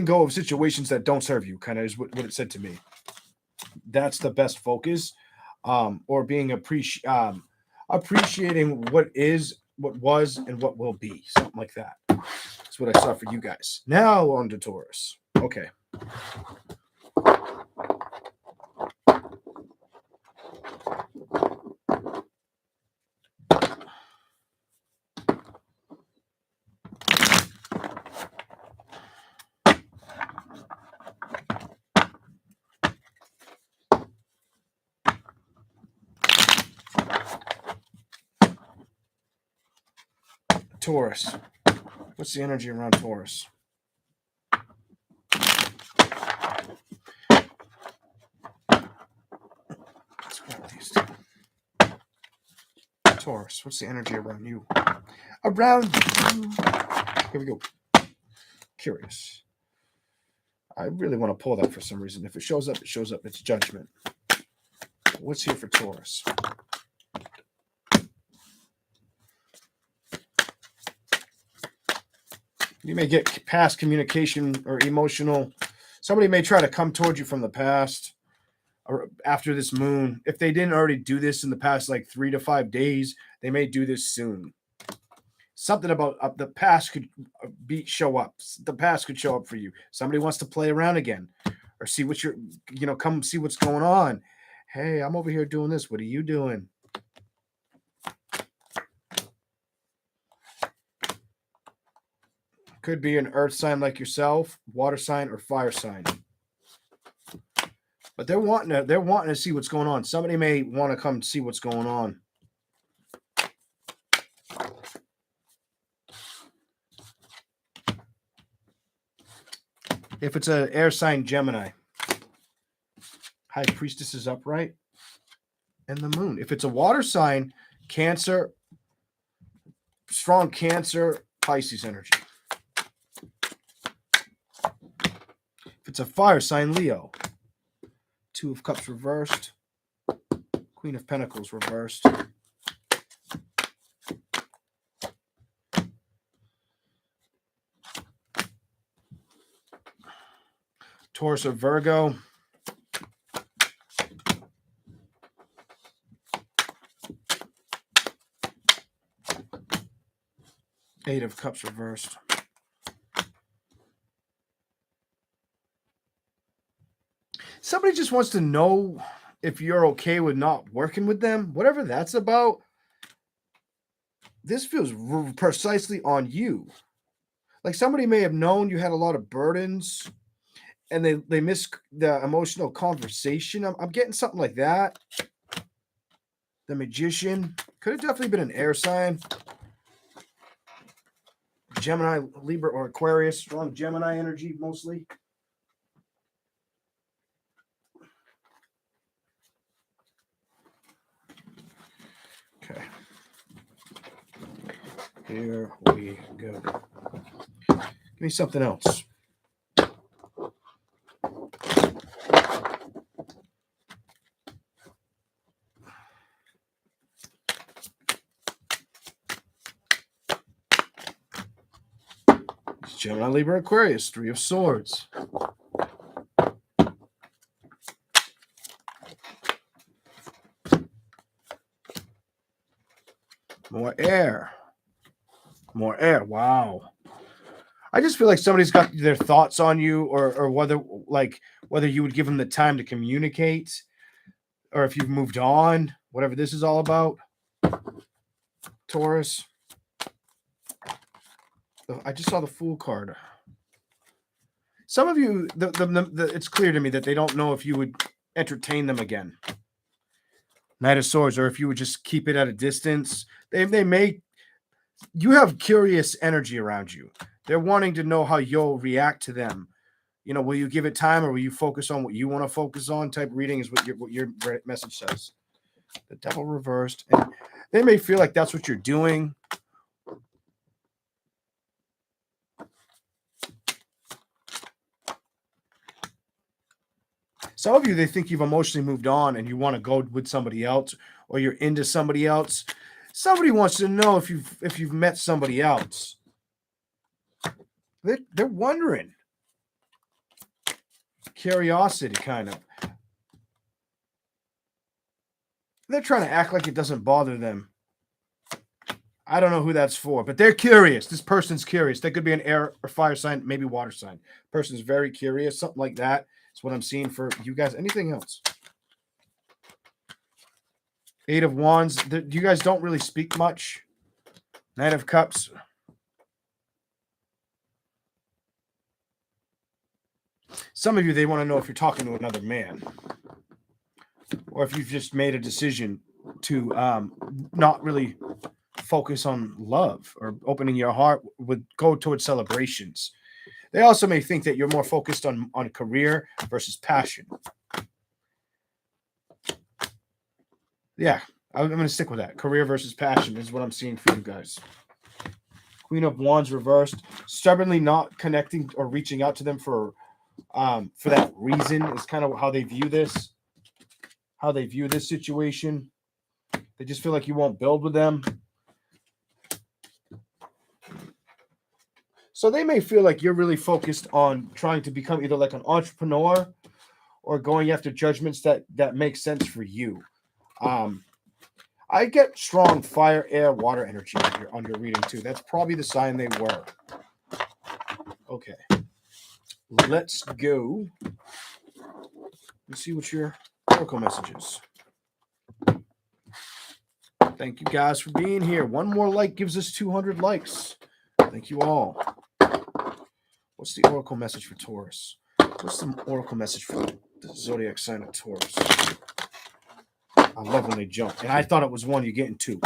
go of situations that don't serve you, kind of is what it said to me. That's the best focus, or being appreciating what is, what was, and what will be, something like that. That's what I saw for you guys. Now on to Taurus. Okay. Taurus. What's the energy around Taurus? Let's grab these two. Taurus, what's the energy around you? Around you. Here we go. Curious. I really want to pull that for some reason. If it shows up, it shows up. It's judgment. What's here for Taurus? You may get past communication or emotional. Somebody may try to come towards you from the past or after this moon. If they didn't already do this in the past like 3 to 5 days, they may do this soon. Something about the past could show up. The past could show up for you. Somebody wants to play around again or see what you're, come see what's going on. Hey, I'm over here doing this. What are you doing? Could be an earth sign like yourself, water sign, or fire sign. But they're wanting to see what's going on. Somebody may want to come see what's going on. If it's an air sign, Gemini. High Priestess is upright. And the moon. If it's a water sign, Cancer, strong Cancer, Pisces energy. If it's a fire sign, Leo. 2 of Cups reversed. Queen of Pentacles reversed. Taurus or Virgo. Eight of Cups reversed. Somebody just wants to know if you're okay with not working with them, whatever that's about. This feels precisely on you. Like somebody may have known you had a lot of burdens and they missed the emotional conversation. I'm getting something like that. The Magician. Could have definitely been an air sign. Gemini, Libra, or Aquarius. Strong Gemini energy mostly. Okay. Here we go. Give me something else. Gemini, Libra, Aquarius. 3 of Swords. More air. More air. Wow. I just feel like somebody's got their thoughts on you, or whether you would give them the time to communicate, or if you've moved on, whatever this is all about. Taurus. I just saw the Fool card. Some of you, it's clear to me that they don't know if you would entertain them again. Knight of Swords, or if you would just keep it at a distance. They may. You have curious energy around you. They're wanting to know how you'll react to them. Will you give it time, or will you focus on what you want to focus on? Type reading is what your message says. The Devil reversed, and they may feel like that's what you're doing. Some of you, they think you've emotionally moved on and you want to go with somebody else, or you're into somebody else. Somebody wants to know if you've met somebody else. They're wondering. Curiosity, kind of. They're trying to act like it doesn't bother them. I don't know who that's for, but they're curious. This person's curious. They could be an air or fire sign, maybe water sign. Person's very curious, something like that. That's what I'm seeing for you guys. Anything else? 8 of Wands. You guys don't really speak much. Knight of Cups. Some of you, they want to know if you're talking to another man, or if you've just made a decision to not really focus on love or opening your heart, would go towards celebrations. They also may think that you're more focused on career versus passion. Yeah, I'm going to stick with that. Career versus passion is what I'm seeing for you guys. Queen of Wands reversed. Stubbornly not connecting or reaching out to them for for that reason is kind of how they view this, situation. They just feel like you won't build with them. So they may feel like you're really focused on trying to become either like an entrepreneur or going after judgments that make sense for you. I get strong fire, air, water energy on your reading too. That's probably the sign they were. Okay. Let's go. Let's see what your oracle message is. Thank you guys for being here. One more like gives us 200 likes. Thank you all. What's the oracle message for Taurus? What's the oracle message for the zodiac sign of Taurus? I love when they jump. And I thought it was one. You're getting two.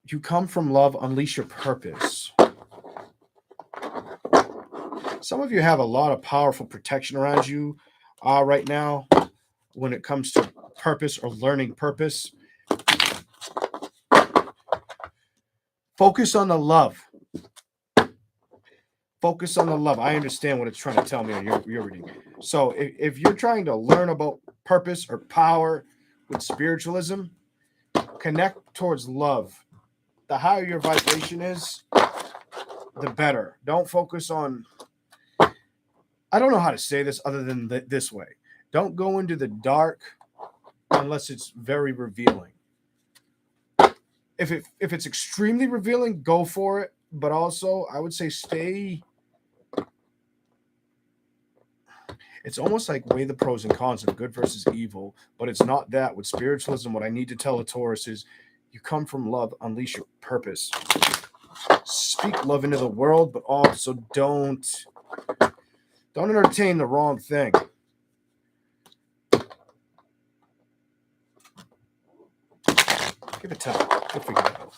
You come from love. Unleash your purpose. Some of you have a lot of powerful protection around you right now when it comes to purpose or learning purpose. Focus on the love. Focus on the love. I understand what it's trying to tell me on your reading. So if you're trying to learn about purpose or power with spiritualism, connect towards love. The higher your vibration is, the better. Don't focus on, I don't know how to say this other than this way. Don't go into the dark unless it's very revealing. If it's extremely revealing, go for it. But also, I would say stay. It's almost like weigh the pros and cons of good versus evil, but it's not that. With spiritualism, what I need to tell a Taurus is you come from love, unleash your purpose. Speak love into the world, but also don't entertain the wrong thing. Give it time. You'll figure that out.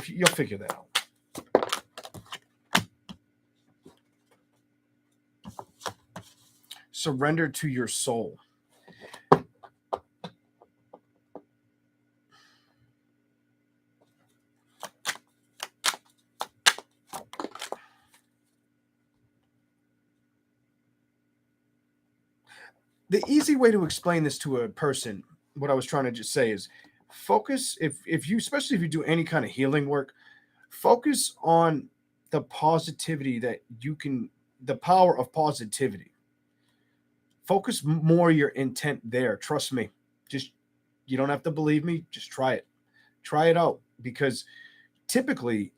You'll figure that out. Surrender to your soul. The easy way to explain this to a person, what I was trying to just say is focus, if you, especially if you do any kind of healing work, focus on the positivity that you can, the power of positivity. Focus more your intent there. Trust me. Just, you don't have to believe me. Just try it. Try it out, because typically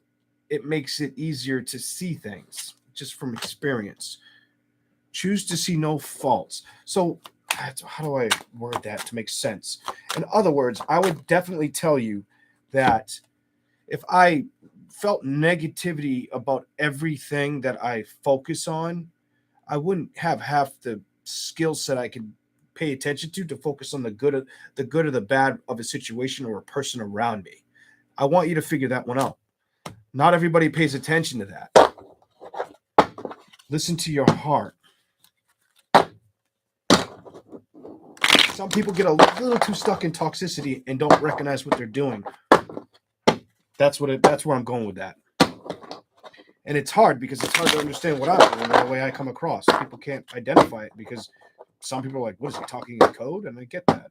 it makes it easier to see things just from experience. Choose to see no faults. So how do I word that to make sense? In other words, I would definitely tell you that if I felt negativity about everything that I focus on, I wouldn't have half the skill set I could pay attention to focus on the good or the bad of a situation or a person around me. I want you to figure that one out. Not everybody pays attention to that. Listen to your heart. Some people get a little too stuck in toxicity and don't recognize what they're doing. That's where I'm going with that. And it's hard because it's hard to understand what I'm doing and the way I come across. People can't identify it because some people are like, what is he talking in code? And I get that.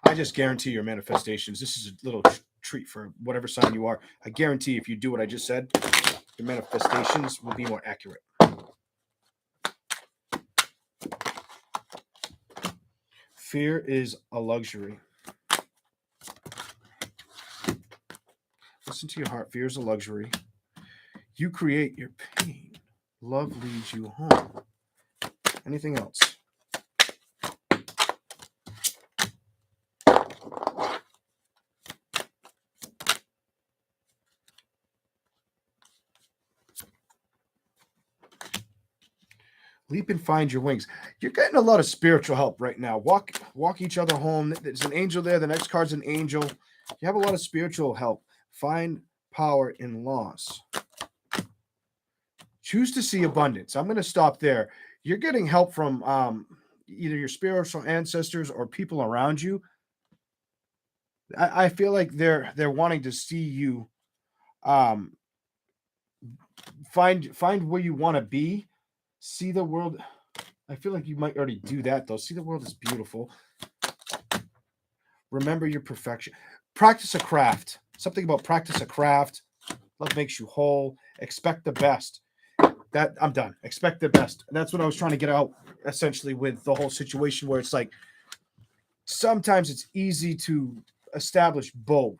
I just guarantee your manifestations. This is a little treat for whatever sign you are. I guarantee if you do what I just said, your manifestations will be more accurate. Fear is a luxury. Listen to your heart. Fear is a luxury. You create your pain. Love leads you home. Anything else? Leap and find your wings. You're getting a lot of spiritual help right now. Walk each other home. There's an angel there. The next card's an angel. You have a lot of spiritual help. Find power in loss. Choose to see abundance. I'm going to stop there. You're getting help from either your spiritual ancestors or people around you. I feel like they're wanting to see you um find where you want to be, see the world. I feel like you might already do that though. See the world is beautiful. Remember your perfection. Practice a craft. Something about practice a craft. Love makes you whole. Expect the best. That I'm done. Expect the best. And that's what I was trying to get out essentially with the whole situation where it's like sometimes it's easy to establish both,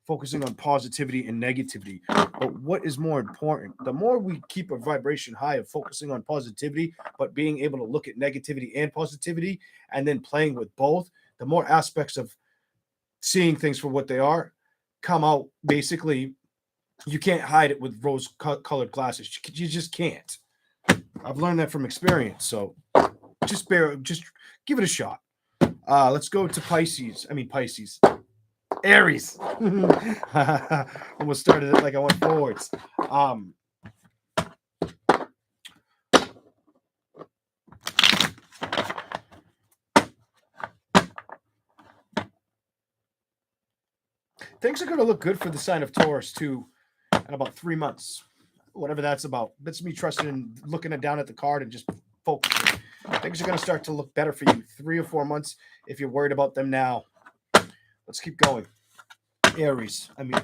focusing on positivity and negativity. But what is more important? The more we keep a vibration high of focusing on positivity, but being able to look at negativity and positivity and then playing with both, the more aspects of seeing things for what they are come out. Basically, you can't hide it with rose colored glasses. You just can't. I've learned that from experience. So just give it a shot. Let's go to Pisces. I mean Pisces. Aries. Almost started it like I went forwards. Things are going to look good for the sign of Taurus too in about 3 months. Whatever that's about. That's me trusting and looking down at the card and just focusing. Things are going to start to look better for you 3 or 4 months if you're worried about them now. Let's keep going. Aries. I mean,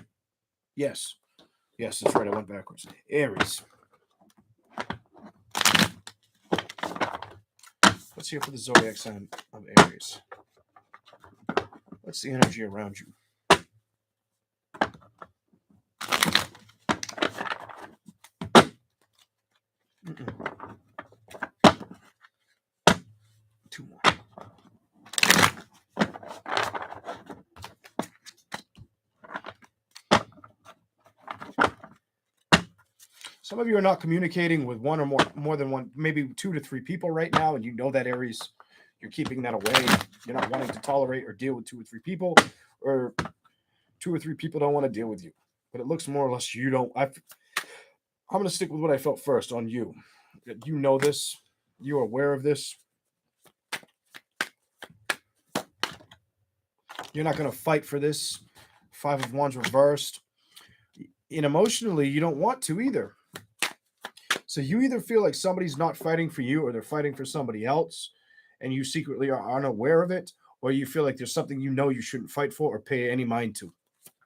yes. Yes, that's right. I went backwards. Aries. Let's hear for the zodiac sign of Aries. What's the energy around you? Two more. Some of you are not communicating with one or more than one, maybe 2 to 3 people right now, and you know that Aries, you're keeping that away. You're not wanting to tolerate or deal with 2 or 3 people, or 2 or 3 people don't want to deal with you. But it looks more or less you don't. I'm going to stick with what I felt first on you. You know this. You're aware of this. You're not going to fight for this. 5 of Wands reversed. And emotionally, you don't want to either. So you either feel like somebody's not fighting for you or they're fighting for somebody else, and you secretly are unaware of it, or you feel like there's something you know you shouldn't fight for or pay any mind to.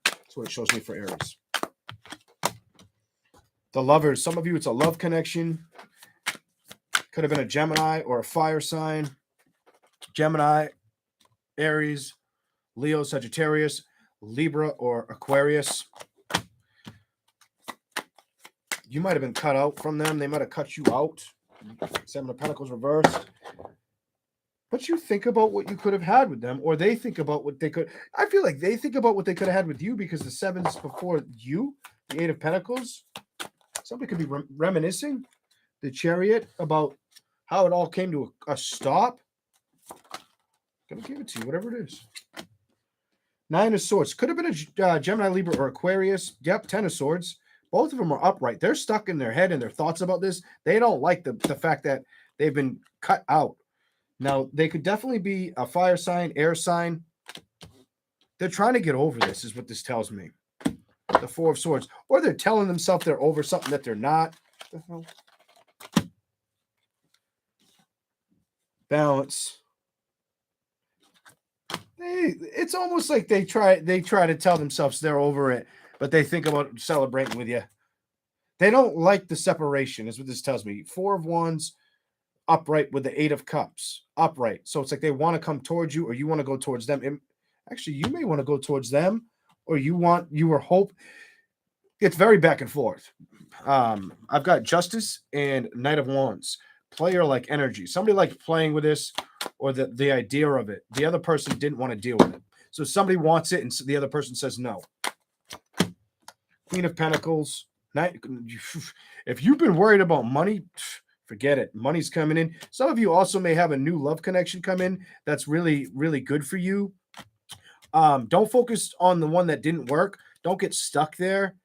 That's what it shows me for Aries. The lovers. Some of you, it's a love connection. Could have been a Gemini or a fire sign. Gemini, Aries, Leo, Sagittarius, Libra, or Aquarius. You might have been cut out from them. They might have cut you out. 7 of Pentacles reversed. But you think about what you could have had with them, or they think about what they could. I feel like they think about what they could have had with you because the 7's before you, the 8 of Pentacles. Somebody could be reminiscing, the Chariot, about how it all came to a stop. Gonna give it to you, whatever it is. 9 of Swords. Could have been a Gemini, Libra, or Aquarius. Yep, 10 of Swords. Both of them are upright. They're stuck in their head and their thoughts about this. They don't like the fact that they've been cut out. Now, they could definitely be a fire sign, air sign. They're trying to get over this, is what this tells me. The 4 of Swords. Or they're telling themselves they're over something that they're not. What the hell? Balance. It's almost like they try to tell themselves they're over it, but they think about celebrating with you. They don't like the separation, is what this tells me. 4 of Wands, upright with the 8 of Cups, upright. So it's like they want to come towards you, or you want to go towards them. And actually, you may want to go towards them, or you were hope. It's very back and forth. I've got Justice and Knight of Wands. Player-like energy. Somebody liked playing with this, or the idea of it. The other person didn't want to deal with it. So somebody wants it, and the other person says no. Queen of Pentacles. If you've been worried about money, forget it. Money's coming in. Some of you also may have a new love connection come in that's really, really good for you. Don't focus on the one that didn't work. Don't get stuck there.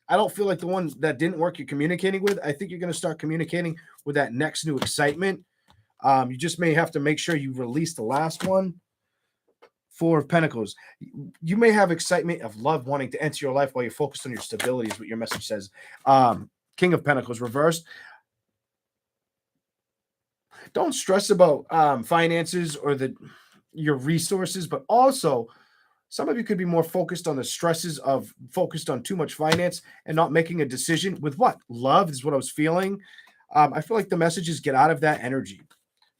I don't feel like the one that didn't work you're communicating with. I think you're going to start communicating with that next new excitement. You just may have to make sure you release the last one. Four of Pentacles. You may have excitement of love wanting to enter your life while you're focused on your stability, is what your message says. King of Pentacles reversed. Don't stress about finances or your resources, but also some of you could be more focused on the stresses of focused on too much finance and not making a decision with what? Love is what I was feeling. I feel like the message is get out of that energy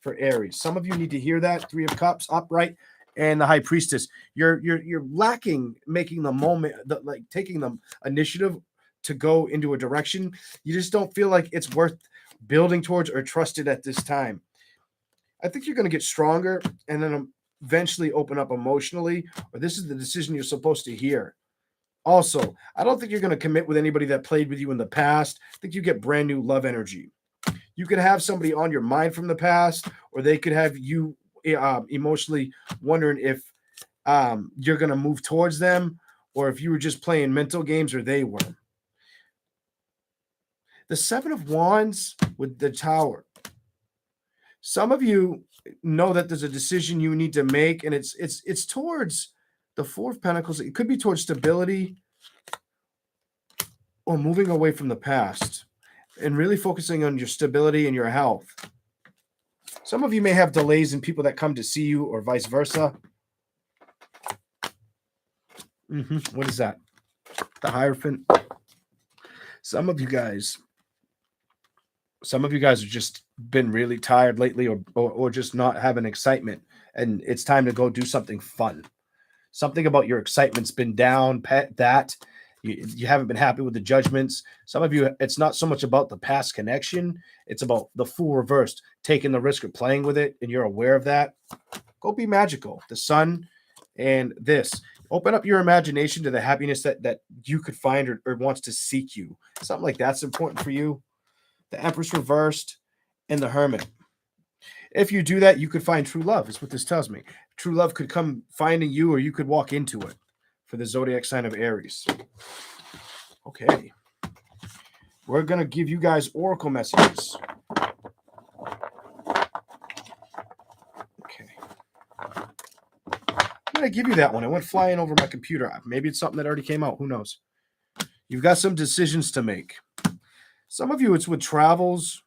for Aries. Some of you need to hear that. Three of Cups, upright, and the High Priestess. You're lacking making the moment, like taking the initiative to go into a direction. You just don't feel like it's worth building towards or trusted at this time. I think you're going to get stronger and then eventually open up emotionally, or this is the decision you're supposed to hear. Also, I don't think you're going to commit with anybody that played with you in the past. I think you get brand new love energy. You could have somebody on your mind from the past, or they could have you emotionally wondering if you're going to move towards them, or if you were just playing mental games or they were. The Seven of Wands with the Tower. Some of you know that there's a decision you need to make, and it's towards the Four of Pentacles. It could be towards stability or moving away from the past and really focusing on your stability and your health. Some of you may have delays in people that come to see you or vice versa. What is that? The Hierophant. Some of you guys have just been really tired lately or just not having excitement, and it's time to go do something fun. Something about your excitement's been down, you haven't been happy with the judgments. Some of you, it's not so much about the past connection, it's about the Fool reversed, taking the risk of playing with it, and you're aware of that. Go be magical. The Sun and this. Open up your imagination to the happiness that you could find or wants to seek you. Something like that's important for you. The Empress reversed and the Hermit. If you do that, you could find true love, is what this tells me. True love could come finding you, or you could walk into it for the zodiac sign of Aries. Okay. We're going to give you guys oracle messages. Okay. I'm going to give you that one. It went flying over my computer. Maybe it's something that already came out. Who knows? You've got some decisions to make. Some of you, it's with travels.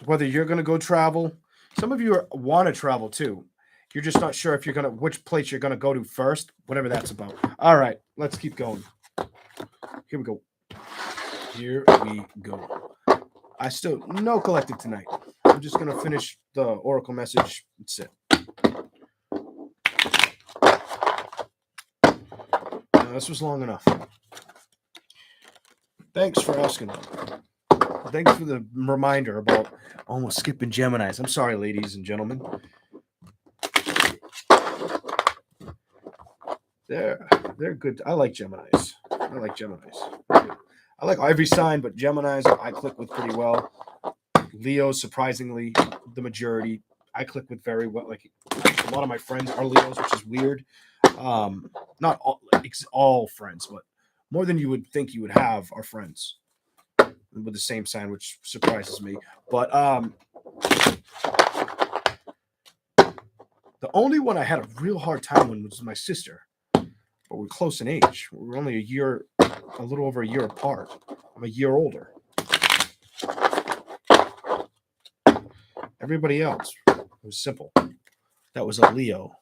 Whether you're going to go travel. Some of you want to travel too. You're just not sure if which place you're going to go to first, whatever that's about. All right, let's keep going. Here we go. Here we go. I still, no collective tonight. I'm just going to finish the oracle message. That's it. This was long enough. Thanks for asking. Thanks for the reminder about almost skipping Geminis. I'm sorry, ladies and gentlemen. They're good. I like Geminis. I like every sign, but Geminis I click with pretty well. Leos, surprisingly, the majority I click with very well. Like a lot of my friends are Leos, which is weird. Not all friends, but more than you would think you would have are friends with the same sign, which surprises me. But the only one I had a real hard time with was my sister. But we're close in age. We're only a little over a year apart. I'm a year older. Everybody else, it was simple. That was a Leo.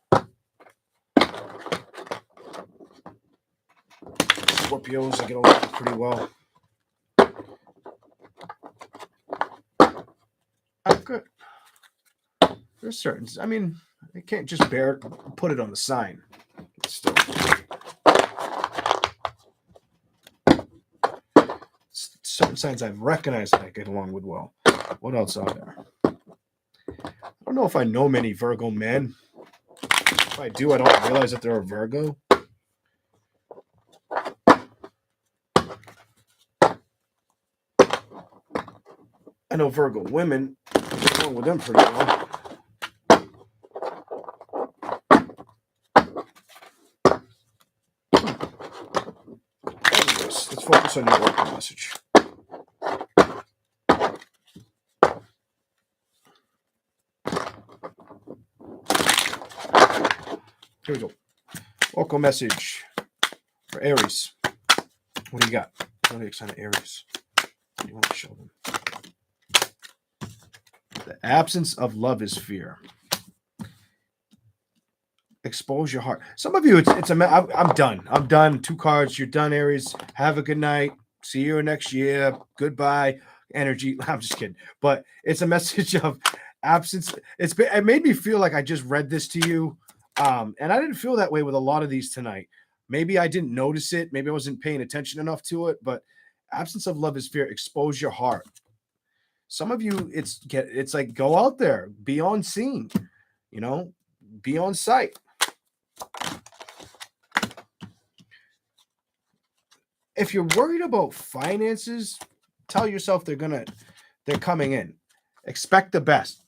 Scorpios, I get along with pretty well. I'm good. There's certain, I mean, I can't just put it on the sign. Still. Certain signs I've recognized that I get along with well. What else are there? I don't know if I know many Virgo men. If I do, I don't realize that they're a Virgo. I know Virgo women. I get along with them pretty well. Anyways, let's focus on your oracle message. Here we go. Oracle message for Aries. What do you got? Zodiac sign of Aries. What do you want to show them? The absence of love is fear. Expose your heart. Some of you, I'm done. I'm done. 2 cards. You're done, Aries. Have a good night. See you next year. Goodbye. Energy. I'm just kidding. But it's a message of absence. It made me feel like I just read this to you. And I didn't feel that way with a lot of these tonight. Maybe I didn't notice it. Maybe I wasn't paying attention enough to it. But absence of love is fear. Expose your heart. Some of you, it's like go out there, be on scene, be on site. If you're worried about finances, tell yourself they're coming in. Expect the best.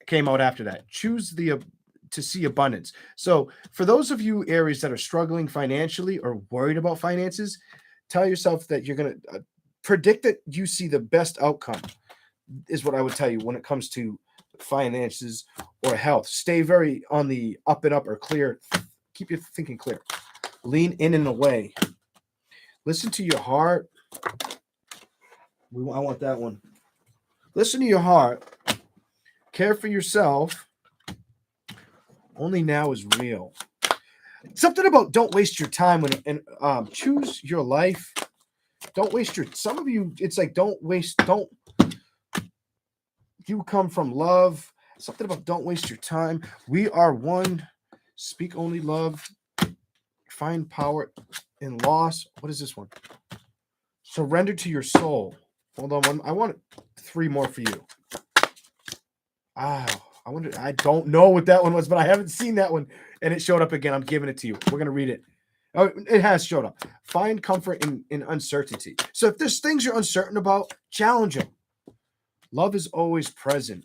Came out after that. Choose to see abundance. So for those of you Aries that are struggling financially or worried about finances, tell yourself that you're going to predict that you see the best outcome is what I would tell you when it comes to finances or health. Stay very on the up and up or clear. Keep your thinking clear. Lean in and away. Listen to your heart. I want that one. Listen to your heart. Care for yourself. Only now is real. Something about don't waste your time and choose your life. Don't waste some of you, it's like you come from love. Something about don't waste your time. We are one. Speak only love. Find power in loss. What is this one? Surrender to your soul. Hold on. I want 3 more for you. I don't know what that one was, but I haven't seen that one. And it showed up again. I'm giving it to you. We're going to read it. Oh, it has showed up. Find comfort in uncertainty. So if there's things you're uncertain about, challenge them. Love is always present.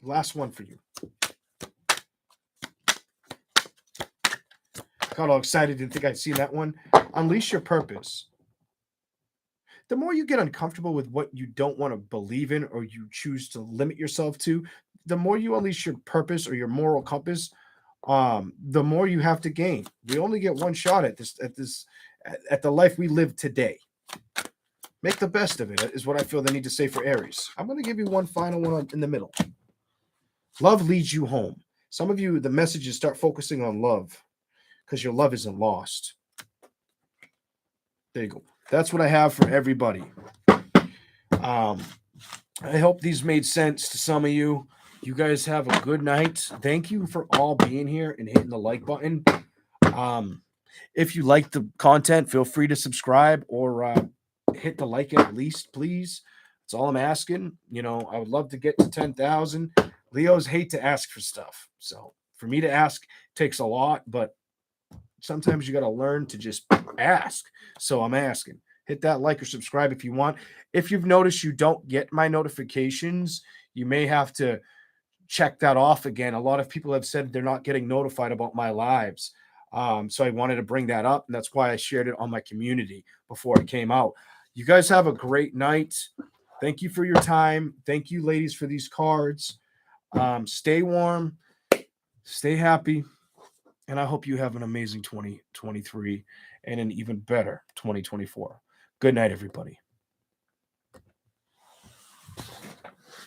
Last one for you. Got all excited. Didn't think I'd seen that one. Unleash your purpose. The more you get uncomfortable with what you don't want to believe in or you choose to limit yourself to, the more you unleash your purpose or your moral compass, the more you have to gain. We only get one shot at the life we live today. Make the best of it is what I feel they need to say for Aries. I'm going to give you one final one in the middle. Love leads you home. Some of you, the message is start focusing on love because your love isn't lost. There you go. That's what I have for everybody. I hope these made sense to some of you. You guys have a good night. Thank you for all being here and hitting the like button. If you like the content, feel free to subscribe or hit the like at least, please. That's all I'm asking. I would love to get to 10,000. Leos hate to ask for stuff. So for me to ask takes a lot, but sometimes you got to learn to just ask. So I'm asking. Hit that like or subscribe if you want. If you've noticed you don't get my notifications, you may have to check that off again. A lot of people have said they're not getting notified about my lives. So I wanted to bring that up, and that's why I shared it on my community before it came out. You guys have a great night. Thank you for your time. Thank you, ladies, for these cards. Stay warm. Stay happy. And I hope you have an amazing 2023 and an even better 2024. Good night, everybody.